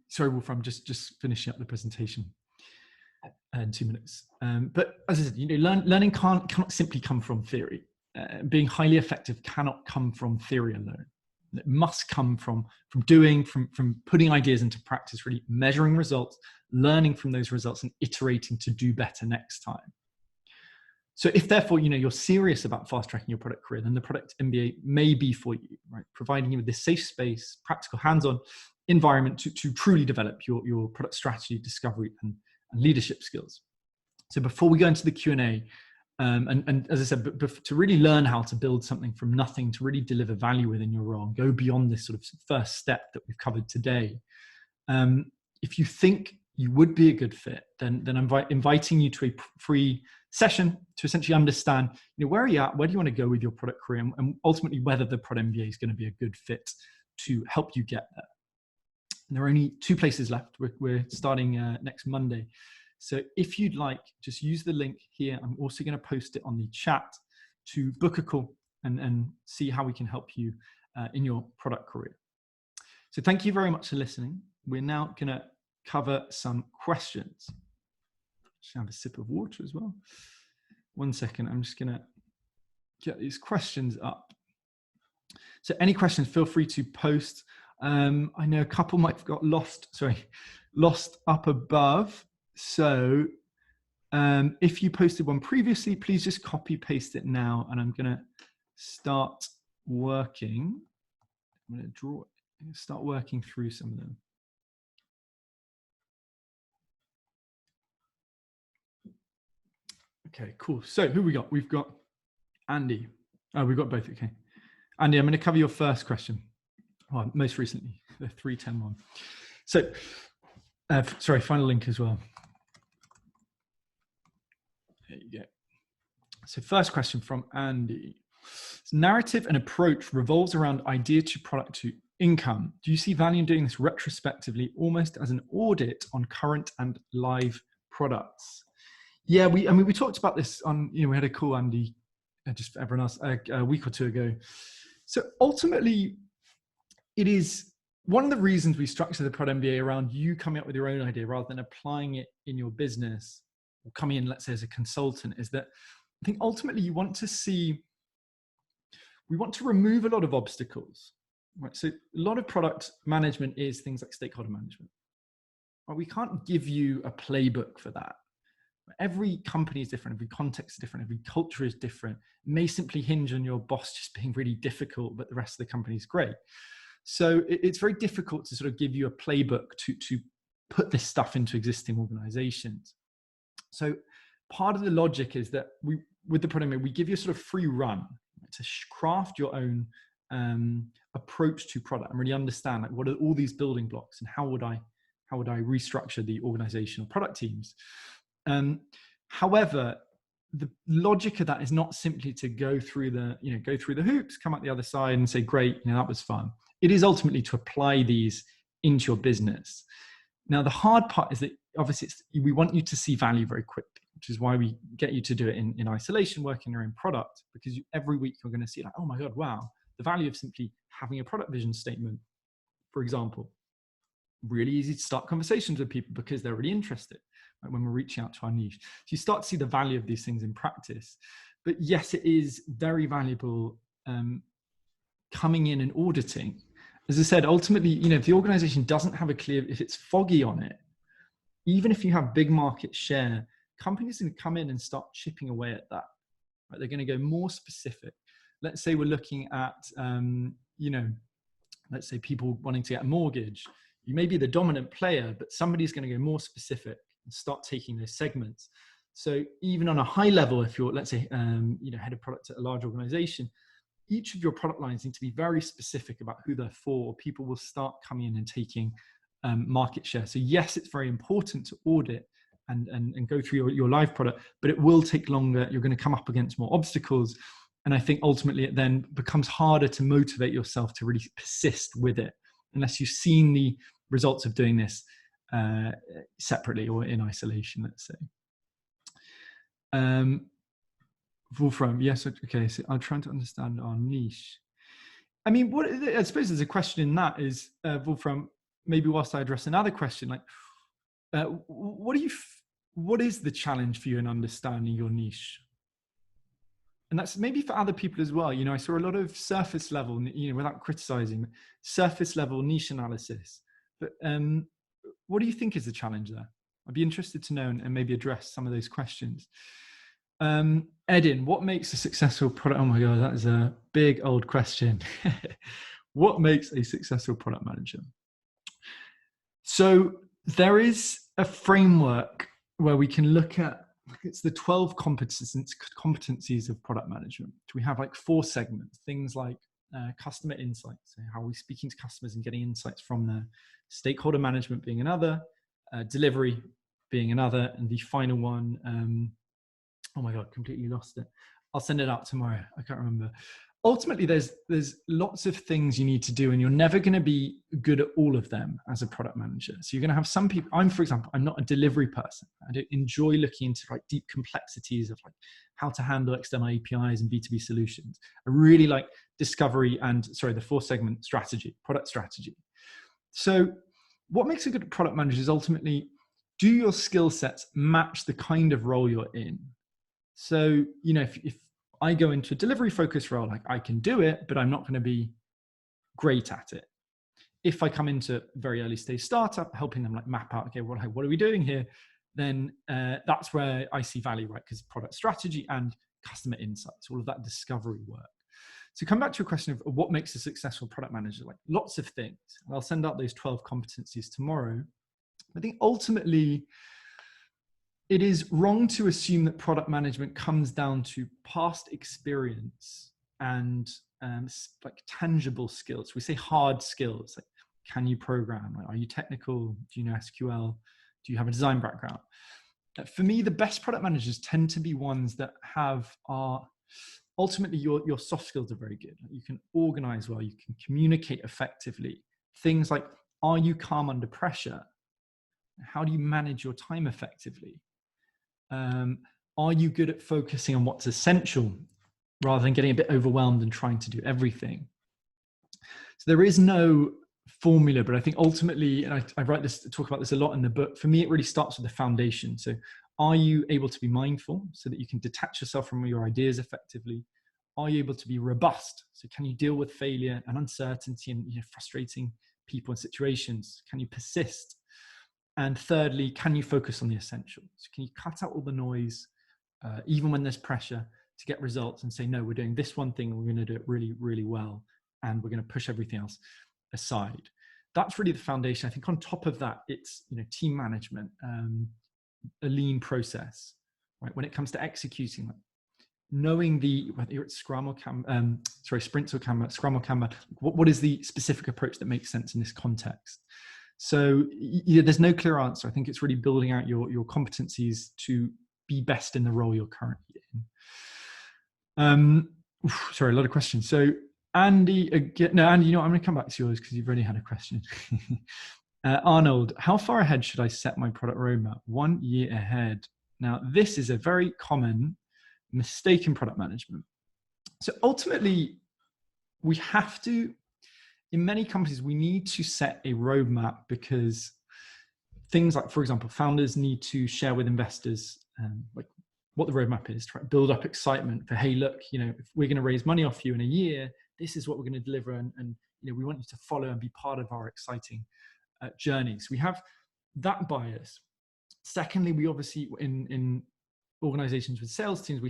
Sorry, Wolf, I'm just finishing up the presentation in 2 minutes. But as I said, learning cannot simply come from theory. Being highly effective cannot come from theory alone. It must come from doing, from putting ideas into practice, really measuring results, learning from those results, and iterating to do better next time. So if therefore, you're serious about fast tracking your product career, then the Product MBA may be for you, right? Providing you with this safe space, practical, hands-on environment to truly develop your product strategy, discovery, and leadership skills. So before we go into the Q&A, and as I said, to really learn how to build something from nothing to really deliver value within your role, and go beyond this sort of first step that we've covered today. If you think you would be a good fit, then I'm inviting you to a free session to essentially understand, where are you at, where do you want to go with your product career, and ultimately whether the Product MBA is going to be a good fit to help you get there. And there are only 2 places left. We're starting next Monday. So if you'd like, just use the link here. I'm also going to post it on the chat to book a call and see how we can help you in your product career. So thank you very much for listening. We're now going to cover some questions. Just have a sip of water as well. 1 second, I'm just gonna get these questions up. So any questions, feel free to post. I know a couple might have got lost up above. So if you posted one previously, please just copy paste it now, and I'm gonna start working. I'm gonna start working through some of them. Okay, cool. So who we got? We've got Andy. Oh, we've got both. Okay. Andy, I'm going to cover your first question. Well, most recently, the 310 one. So, sorry, final link as well. There you go. So first question from Andy. Narrative and approach revolves around idea to product to income. Do you see value in doing this retrospectively, almost as an audit on current and live products? Yeah, we talked about this on, we had a call, Andy, just for everyone else, a week or 2 ago. So ultimately, it is one of the reasons we structure the Product MBA around you coming up with your own idea rather than applying it in your business or coming in, let's say, as a consultant, is that I think ultimately we want to remove a lot of obstacles, right? So a lot of product management is things like stakeholder management. Right? We can't give you a playbook for that. Every company is different, every context is different, every culture is different. It may simply hinge on your boss just being really difficult, but the rest of the company is great. So it's very difficult to sort of give you a playbook to put this stuff into existing organizations. So part of the logic is that with the product, we give you a sort of free run to craft your own approach to product and really understand, like, what are all these building blocks and how would I restructure the organizational product teams. However, the logic of that is not simply to go through the hoops, come out the other side and say, great, that was fun. It is ultimately to apply these into your business. Now, the hard part is that obviously we want you to see value very quickly, which is why we get you to do it in isolation, working your own product, because every week you're going to see, like, oh my God, wow, the value of simply having a product vision statement, for example. Really easy to start conversations with people because they're really interested, right, when we're reaching out to our niche. So you start to see the value of these things in practice. But yes, it is very valuable coming in and auditing. As I said, ultimately, if the organization doesn't have if it's foggy on it, even if you have big market share, companies can come in and start chipping away at that. Right? They're going to go more specific. Let's say we're looking at, let's say people wanting to get a mortgage. You may be the dominant player, but somebody's going to go more specific and start taking those segments. So even on a high level, if you're, let's say, head of product at a large organization, each of your product lines need to be very specific about who they're for. People will start coming in and taking market share. So yes, it's very important to audit and go through your live product, but it will take longer. You're going to come up against more obstacles. And I think ultimately it then becomes harder to motivate yourself to really persist with it, unless you've seen the results of doing this separately or in isolation, let's say. Wolfram, yes, okay, so I'm trying to understand our niche. I mean, I suppose there's a question in that is, Wolfram, maybe whilst I address another question, like, what is the challenge for you in understanding your niche? And that's maybe for other people as well. I saw a lot of surface level, without criticizing, surface level niche analysis. But what do you think is the challenge there? I'd be interested to know and maybe address some of those questions. Edin, what makes a successful product? Oh my God, that is a big old question. What makes a successful product manager? So there is a framework where we can look at, it's the 12 competencies of product management. We have like 4 segments, things like customer insights, so how are we speaking to customers and getting insights from them, stakeholder management being another, delivery being another, and the final one, oh my God, completely lost it. I'll send it out tomorrow. I can't remember. Ultimately, there's lots of things you need to do, and you're never going to be good at all of them as a product manager. So you're going to have some people. For example, I'm not a delivery person. I don't enjoy looking into like deep complexities of like how to handle external APIs and B2B solutions. I really like discovery and the 4-segment strategy, product strategy. So what makes a good product manager is ultimately, do your skill sets match the kind of role you're in? So, if I go into a delivery focused role, like I can do it, but I'm not going to be great at it. If I come into very early stage startup, helping them like map out, okay, what are we doing here? Then that's where I see value, right? Because product strategy and customer insights, all of that discovery work. So come back to your question of what makes a successful product manager, like lots of things. And I'll send out those 12 competencies tomorrow. I think ultimately, it is wrong to assume that product management comes down to past experience and like tangible skills. We say hard skills, like can you program? Are you technical? Do you know SQL? Do you have a design background? For me, the best product managers tend to be ones that are ultimately your soft skills are very good. You can organize well, you can communicate effectively. Things like, are you calm under pressure? How do you manage your time effectively? Are you good at focusing on what's essential rather than getting a bit overwhelmed and trying to do everything? So there is no formula, but I think ultimately, and I talk about this a lot in the book, for me, it really starts with the foundation. So are you able to be mindful so that you can detach yourself from your ideas effectively? Are you able to be robust? So can you deal with failure and uncertainty and frustrating people and situations? Can you persist? And thirdly, can you focus on the essentials? Can you cut out all the noise, even when there's pressure, to get results and say, no, we're doing this one thing and we're going to do it really, really well. And we're going to push everything else aside. That's really the foundation. I think on top of that, it's team management, a lean process, right? When it comes to executing that, knowing whether you're at Scrum or Sprint or Kanban, Scrum or Kanban, what is the specific approach that makes sense in this context? So there's no clear answer. I think it's really building out your competencies to be best in the role you're currently in. Sorry, a lot of questions. So Andy, I'm going to come back to yours because you've already had a question. Arnold, how far ahead should I set my product roadmap? 1 year ahead. Now, this is a very common mistake in product management. So ultimately, we have to, in many companies, we need to set a roadmap because things like, for example, founders need to share with investors like what the roadmap is, try to build up excitement for, hey, look, if we're going to raise money off you in a year, this is what we're going to deliver, and we want you to follow and be part of our exciting journey. So we have that bias. Secondly, we obviously in organizations with sales teams,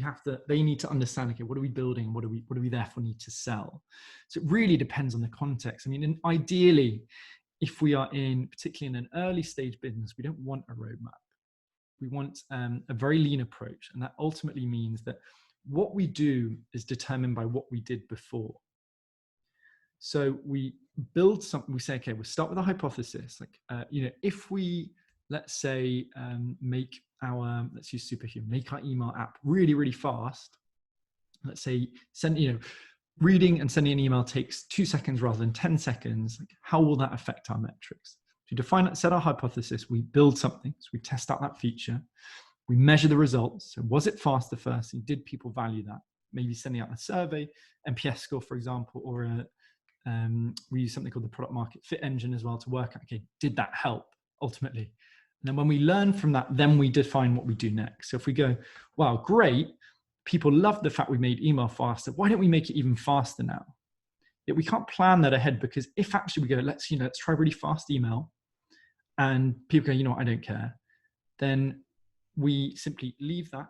they need to understand, okay, what are we building? What do we therefore need to sell? So it really depends on the context. I mean, ideally, if we are particularly in an early stage business, we don't want a roadmap. We want a very lean approach. And that ultimately means that what we do is determined by what we did before. So we build something, we say, okay, we'll start with a hypothesis. Like, if we, let's say, let's use Superhuman, make our email app really, really fast. Let's say reading and sending an email takes 2 seconds rather than 10 seconds. Like, how will that affect our metrics? To define that, set our hypothesis, we build something. So we test out that feature. We measure the results. So was it faster first? And did people value that? Maybe sending out a survey, NPS score, for example, or we use something called the product market fit engine as well to work out, okay, did that help ultimately? And then when we learn from that, then we define what we do next. So if we go, wow, great, people love the fact we made email faster. Why don't we make it even faster now? Yet we can't plan that ahead, because if actually we go, let's try really fast email, and people go, I don't care, then we simply leave that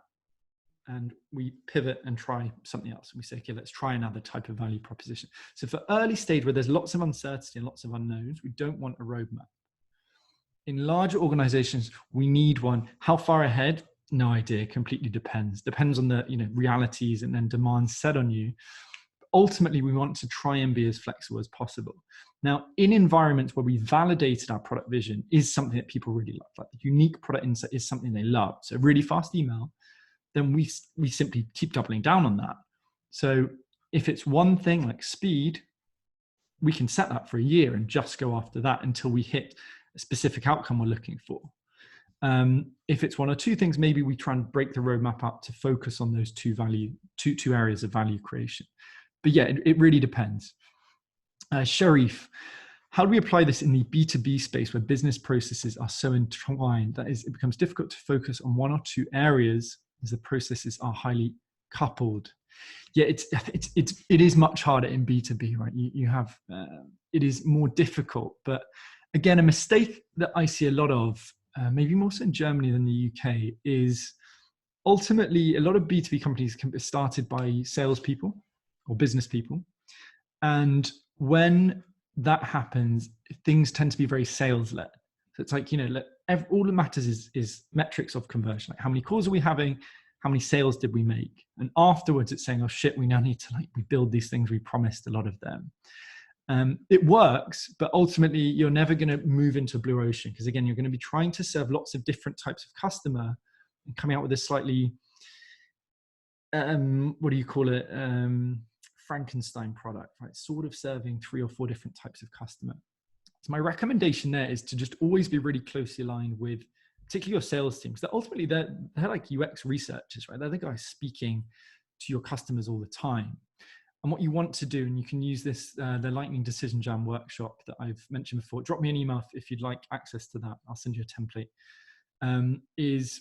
and we pivot and try something else. And we say, okay, let's try another type of value proposition. So for early stage where there's lots of uncertainty and lots of unknowns, we don't want a roadmap. In larger organizations, we need one. How far ahead? No idea. Completely depends. Depends on the realities and then demands set on you. But ultimately we want to try and be as flexible as possible. Now, in environments where we validated our product vision is something that people really love, like the unique product insight is something they love. So really fast email, then we simply keep doubling down on that. So if it's one thing like speed, we can set that for a year and just go after that until we hit a specific outcome we're looking for. If it's one or two things, maybe we try and break the roadmap up to focus on those two areas of value creation. But yeah, it really depends. Sharif, how do we apply this in the B2B space where business processes are so entwined that it becomes difficult to focus on one or two areas as the processes are highly coupled? Yeah, it is much harder in B2B, right? You have, it is more difficult, but again, a mistake that I see a lot of, maybe more so in Germany than the UK, is ultimately a lot of B2B companies can be started by salespeople or business people. And when that happens, things tend to be very sales-led. So it's like, all that matters is metrics of conversion. Like how many calls are we having? How many sales did we make? And afterwards it's saying, oh shit, we now need to we build these things. We promised a lot of them. It works, but ultimately you're never going to move into a blue ocean because again, you're going to be trying to serve lots of different types of customer and coming out with a slightly, what do you call it? Frankenstein product, right? Sort of serving 3 or 4 different types of customer. So my recommendation there is to just always be really closely aligned with particularly your sales teams. That ultimately they're like UX researchers, right? They're the guys speaking to your customers all the time. And what you want to do, and you can use this, the Lightning Decision Jam workshop that I've mentioned before, drop me an email if you'd like access to that. I'll send you a template, is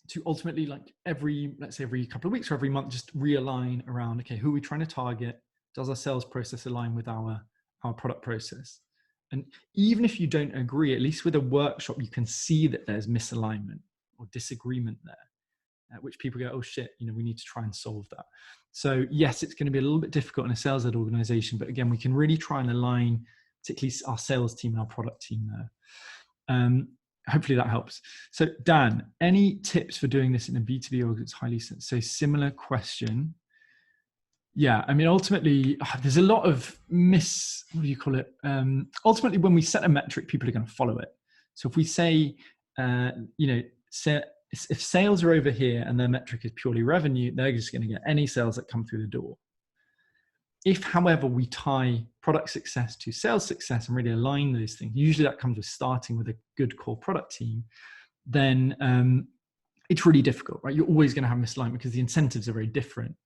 to ultimately let's say every couple of weeks or every month, just realign around, okay, who are we trying to target? Does our sales process align with our product process? And even if you don't agree, at least with a workshop, you can see that there's misalignment or disagreement there, which people go, oh shit, we need to try and solve that. So yes, it's going to be a little bit difficult in a sales-led organization, but again, we can really try and align, particularly our sales team and our product team there. Hopefully that helps. So Dan, any tips for doing this in a B2B org that's highly, so similar question. Yeah, I mean, ultimately, there's a lot of what do you call it? Ultimately, when we set a metric, people are going to follow it. So if we say, if sales are over here and their metric is purely revenue, they're just going to get any sales that come through the door. If, however, we tie product success to sales success and really align those things, usually that comes with starting with a good core product team, then it's really difficult, right? You're always going to have misalignment because the incentives are very different.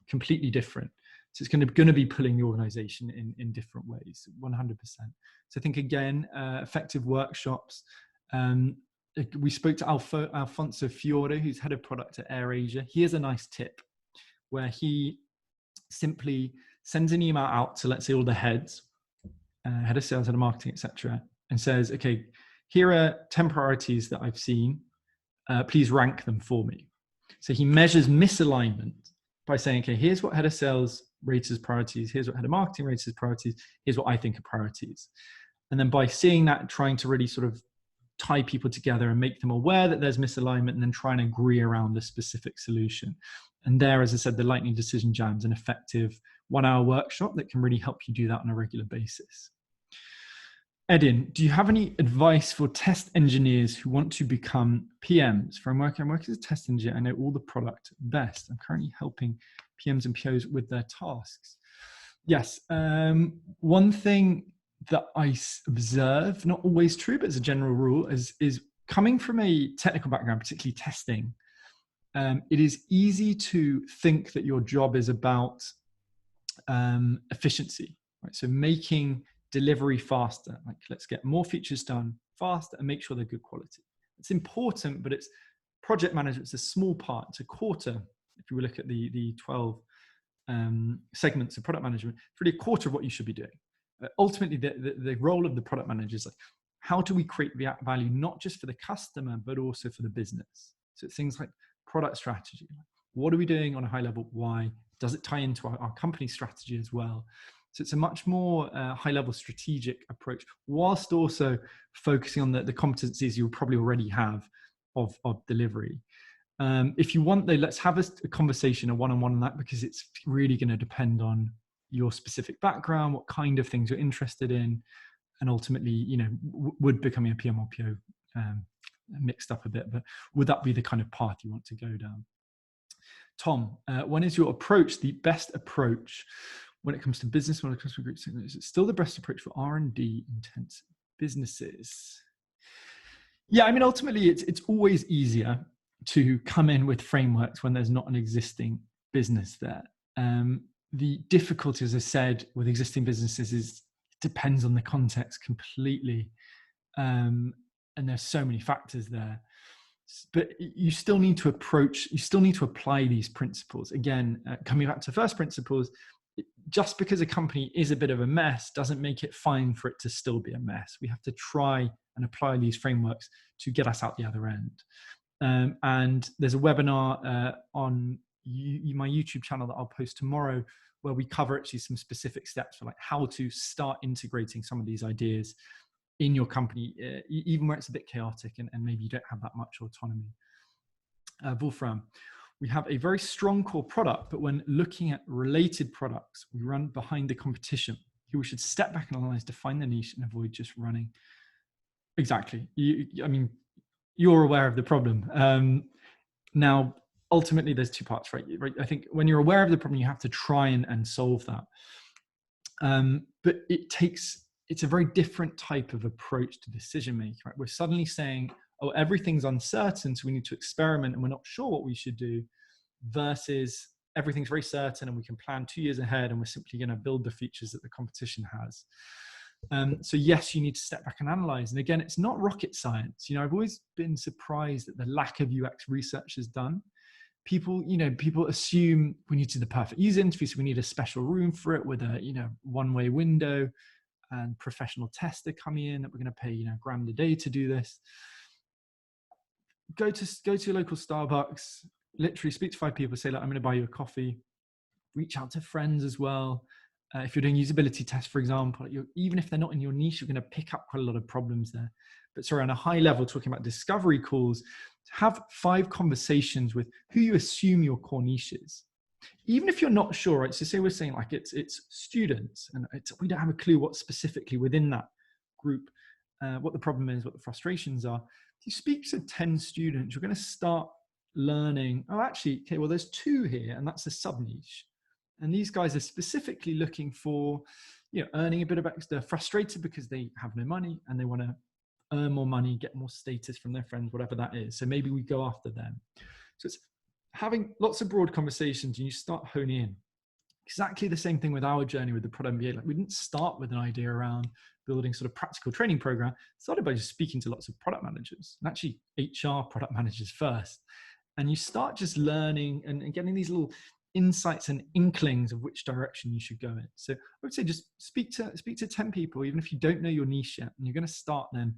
Completely different. So it's going to be pulling the organization in different ways, 100%. So I think, again, effective workshops. We spoke to Alfonso Fiore, who's head of product at AirAsia. He has a nice tip where he simply sends an email out to, let's say, all the heads, head of sales, head of marketing, etc., and says, okay, here are 10 priorities that I've seen. Please rank them for me. So he measures misalignment by saying, okay, here's what head of sales rates as priorities, here's what head of marketing rates as priorities, here's what I think are priorities. And then by seeing that, trying to really sort of tie people together and make them aware that there's misalignment and then try and agree around a specific solution. And there, as I said, the Lightning Decision Jam is an effective 1-hour workshop that can really help you do that on a regular basis. Edin, do you have any advice for test engineers who want to become PMs? I'm working as a test engineer. I know all the product best. I'm currently helping PMs and POs with their tasks. Yes. One thing that I observe, not always true, but as a general rule, is coming from a technical background, particularly testing, it is easy to think that your job is about efficiency, right? So making delivery faster, like let's get more features done faster and make sure they're good quality. It's important, but it's project management. It's a small part. It's a quarter. If you look at the 12 segments of product management, it's really a quarter of what you should be doing. Ultimately, the role of the product manager is like, how do we create value, not just for the customer, but also for the business? So it's things like product strategy. What are we doing on a high level? Why? Does it tie into our company strategy as well? So it's a much more high-level strategic approach, whilst also focusing on the competencies you probably already have of delivery. If you want, though, let's have a conversation, a one-on-one on that, because it's really going to depend on your specific background, what kind of things you're interested in, and ultimately, you know, would becoming a PM or PO mixed up a bit, but would that be the kind of path you want to go down? Tom, when is your approach the best approach when it comes to business, when it comes to groups? Is it still the best approach for R&D intensive businesses? Yeah, I mean, ultimately, it's always easier to come in with frameworks when there's not an existing business there. The difficulty, as I said, with existing businesses is it depends on the context completely. And there's so many factors there. But you still need to apply these principles. Again, coming back to first principles, just because a company is a bit of a mess doesn't make it fine for it to still be a mess. We have to try and apply these frameworks to get us out the other end. And there's a webinar on my YouTube channel that I'll post tomorrow, where we cover actually some specific steps for like how to start integrating some of these ideas in your company, even where it's a bit chaotic and maybe you don't have that much autonomy. Wolfram, we have a very strong core product, but when looking at related products, we run behind the competition. Here we should step back and analyze, define the niche, and avoid just running. Exactly. I mean, you're aware of the problem. Now, ultimately, there's two parts, right? I think when you're aware of the problem, you have to try and solve that. But it's a very different type of approach to decision making, right? We're suddenly saying, oh, everything's uncertain, so we need to experiment and we're not sure what we should do, versus everything's very certain and we can plan 2 years ahead and we're simply going to build the features that the competition has. So yes, you need to step back and analyze. And again, it's not rocket science. You know, I've always been surprised at the lack of UX research is done. People assume we need to do the perfect user interface. So we need a special room for it with a, one-way window and professional tester coming in that we're going to pay, $1,000 a day to do this. Go to your local Starbucks, literally speak to 5 people, say, look, I'm going to buy you a coffee. Reach out to friends as well. If you're doing usability tests, for example, even if they're not in your niche, you're going to pick up quite a lot of problems there. But sorry, on a high level, talking about discovery calls, have 5 conversations with who you assume your core niche is. Even if you're not sure, right? So say we're saying like it's students and we don't have a clue what specifically within that group, what the problem is, what the frustrations are. If you speak to 10 students, you're going to start learning, oh, actually, okay, well, there's 2 here and that's a sub niche. And these guys are specifically looking for, earning a bit of extra, frustrated because they have no money and they want to earn more money, get more status from their friends, whatever that is. So maybe we go after them. So it's having lots of broad conversations and you start honing in. Exactly the same thing with our journey with the product MBA. Like we didn't start with an idea around building sort of practical training program. It started by just speaking to lots of product managers and actually HR product managers first. And you start just learning and getting these little insights and inklings of which direction you should go in. So I would say just speak to 10 people, even if you don't know your niche yet, and you're going to start then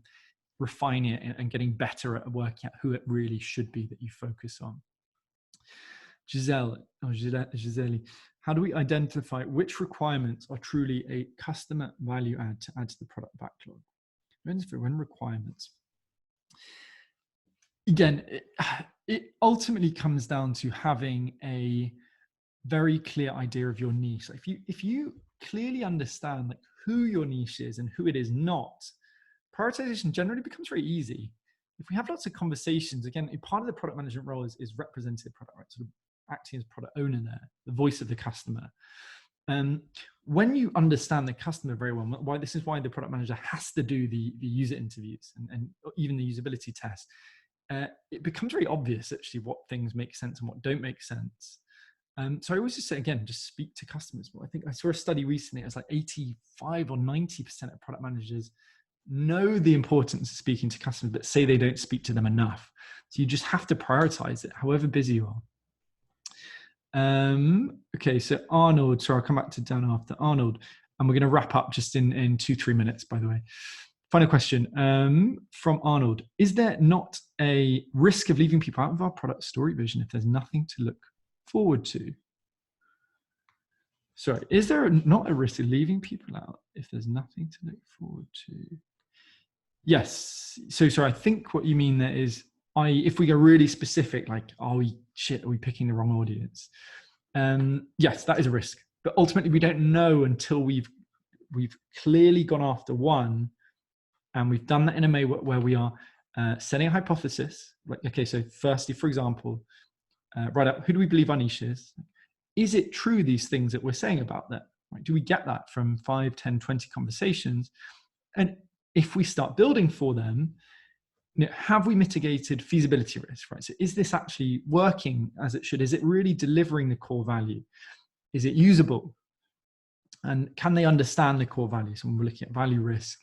refining it and getting better at working out who it really should be that you focus on. Giselle, how do we identify which requirements are truly a customer value add to add to the product backlog? When requirements. Again, it ultimately comes down to having a very clear idea of your niche. So if you clearly understand like who your niche is and who it is not, prioritization generally becomes very easy. If we have lots of conversations, again, part of the product management role is representative product, right? Sort of acting as product owner there, the voice of the customer. When you understand the customer very well, this is why the product manager has to do the user interviews and even the usability test. It becomes very obvious actually what things make sense and what don't make sense. So I always just say, again, just speak to customers. Well, I think I saw a study recently, it was like 85 or 90% of product managers know the importance of speaking to customers, but say they don't speak to them enough. So you just have to prioritize it, however busy you are. Okay, so Arnold, so I'll come back to Dan after Arnold, and we're going to wrap up just in 2-3 minutes, by the way. Final question from Arnold. Is there not a risk of leaving people out of our product story vision if there's nothing to look forward to? Sorry, is there not a risk of leaving people out if there's nothing to look forward to? Yes. So sorry, I think what you mean there is if we go really specific, like, are we picking the wrong audience? Yes, that is a risk. But ultimately, we don't know until we've clearly gone after one, and we've done that in a way where we are setting a hypothesis. Like, okay, so firstly, for example, write out, who do we believe our niche is? Is it true, these things that we're saying about that? Right? Do we get that from 5, 10, 20 conversations? And if we start building for them, have we mitigated feasibility risk, right? So is this actually working as it should? Is it really delivering the core value? Is it usable? And can they understand the core value? So when we're looking at value risk.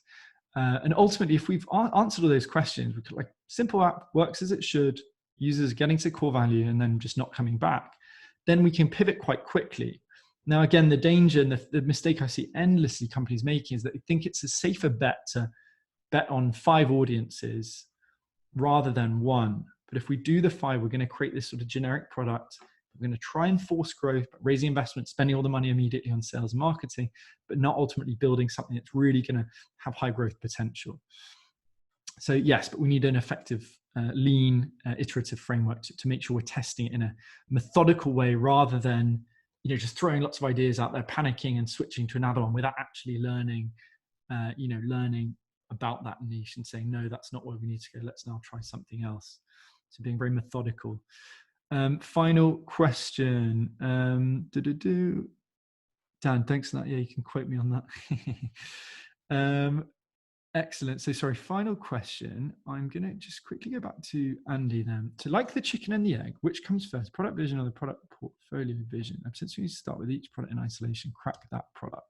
And ultimately, if we've answered all those questions, we could, like, simple app works as it should, users getting to core value and then just not coming back, then we can pivot quite quickly. Now, again, the danger and the mistake I see endlessly companies making is that they think it's a safer bet to bet on 5 audiences rather than one. But if we do the 5, we're going to create this sort of generic product. We're going to try and force growth, but raising investment, spending all the money immediately on sales and marketing, but not ultimately building something that's really going to have high growth potential. So yes, but we need an effective, lean, iterative framework to make sure we're testing it in a methodical way, rather than just throwing lots of ideas out there, panicking and switching to another one without actually learning about that niche and saying, no, that's not where we need to go. Let's now try something else. So being very methodical. Final question. Dan, thanks for that. Yeah, you can quote me on that. Excellent. So sorry, final question. I'm going to just quickly go back to Andy then. So, like the chicken and the egg, which comes first, product vision or the product portfolio vision? I'm essentially going to start with each product in isolation, crack that product.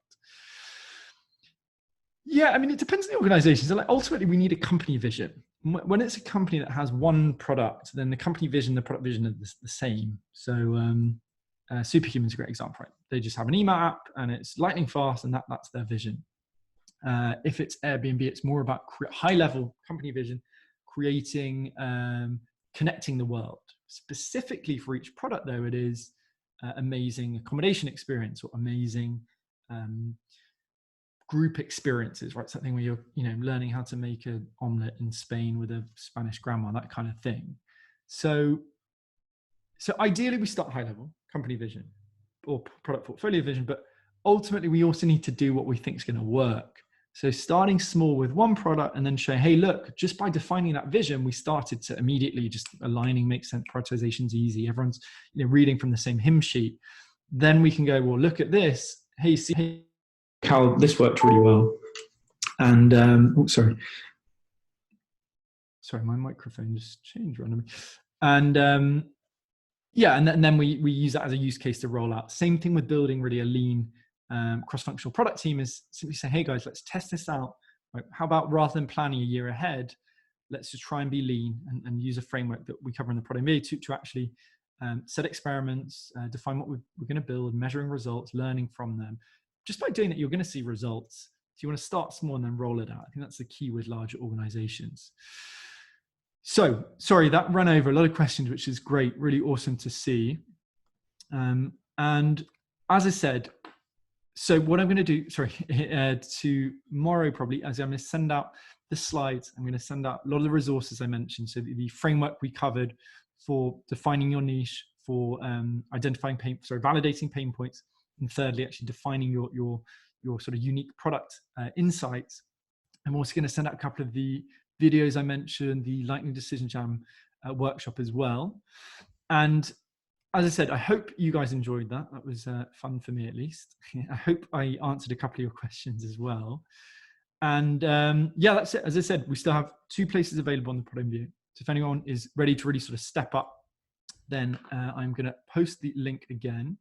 Yeah, I mean, it depends on the organization. So, like, ultimately, we need a company vision. When it's a company that has one product, then the company vision, the product vision are the same. So Superhuman's a great example, right? They just have an email app and it's lightning fast, and that's their vision. If it's Airbnb, it's more about high-level company vision, creating, connecting the world. Specifically for each product, though, it is amazing accommodation experience or amazing group experiences, right? Something where you're, learning how to make an omelette in Spain with a Spanish grandma, that kind of thing. So ideally, we start high-level company vision or product portfolio vision, but ultimately, we also need to do what we think is going to work. So starting small with one product and then showing, hey, look, just by defining that vision, we started to immediately just aligning makes sense, prioritization's easy. Everyone's reading from the same hymn sheet. Then we can go, well, look at this. Hey, see how this worked really well. And sorry, my microphone just changed randomly. And and then we use that as a use case to roll out. Same thing with building really a lean cross-functional product team, is simply say, hey guys, let's test this out. Right? How about, rather than planning a year ahead, let's just try and be lean and use a framework that we cover in the product MBA to actually set experiments, define what we're going to build, measuring results, learning from them. Just by doing that, you're going to see results. So you want to start small and then roll it out. I think that's the key with larger organizations. So, sorry, that ran over a lot of questions, which is great, really awesome to see. And as I said, so what I'm going to do, tomorrow probably, as I'm going to send out the slides, I'm going to send out a lot of the resources I mentioned. So the framework we covered for defining your niche, for validating pain points, and thirdly, actually defining your sort of unique product insights. I'm also going to send out a couple of the videos I mentioned, the Lightning Decision Jam workshop as well. And as I said, I hope you guys enjoyed that. That was fun for me, at least. I hope I answered a couple of your questions as well. And that's it. As I said, we still have 2 places available on the product view. So if anyone is ready to really sort of step up, then I'm going to post the link again.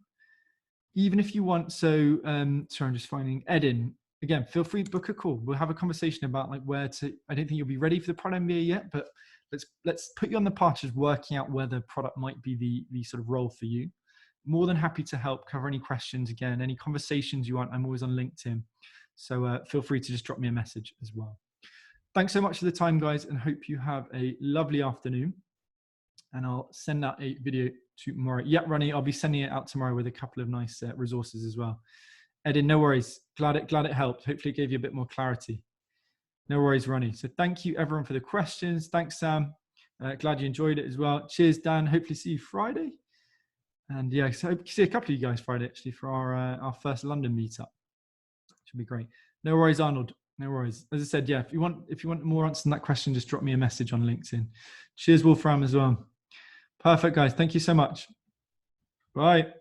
Even if you want, sorry, I'm just finding Edin. Again, feel free to book a call. We'll have a conversation about where to. I don't think you'll be ready for the product MBA yet, but let's put you on the path of working out where the product might be the sort of role for you. More than happy to help cover any questions. Again, any conversations you want. I'm always on LinkedIn, so feel free to just drop me a message as well. Thanks so much for the time, guys, and hope you have a lovely afternoon. And I'll send out a video tomorrow. Yeah, Ronnie, I'll be sending it out tomorrow with a couple of nice resources as well. Edin, no worries. Glad it helped. Hopefully it gave you a bit more clarity. No worries, Ronnie. So thank you everyone for the questions. Thanks, Sam. Glad you enjoyed it as well. Cheers, Dan. Hopefully see you Friday. And yeah, so I hope to see a couple of you guys Friday actually for our first London meetup. Should be great. No worries, Arnold. No worries. As I said, yeah, if you want more answers on that question, just drop me a message on LinkedIn. Cheers, Wolfram, as well. Perfect, guys. Thank you so much. Bye.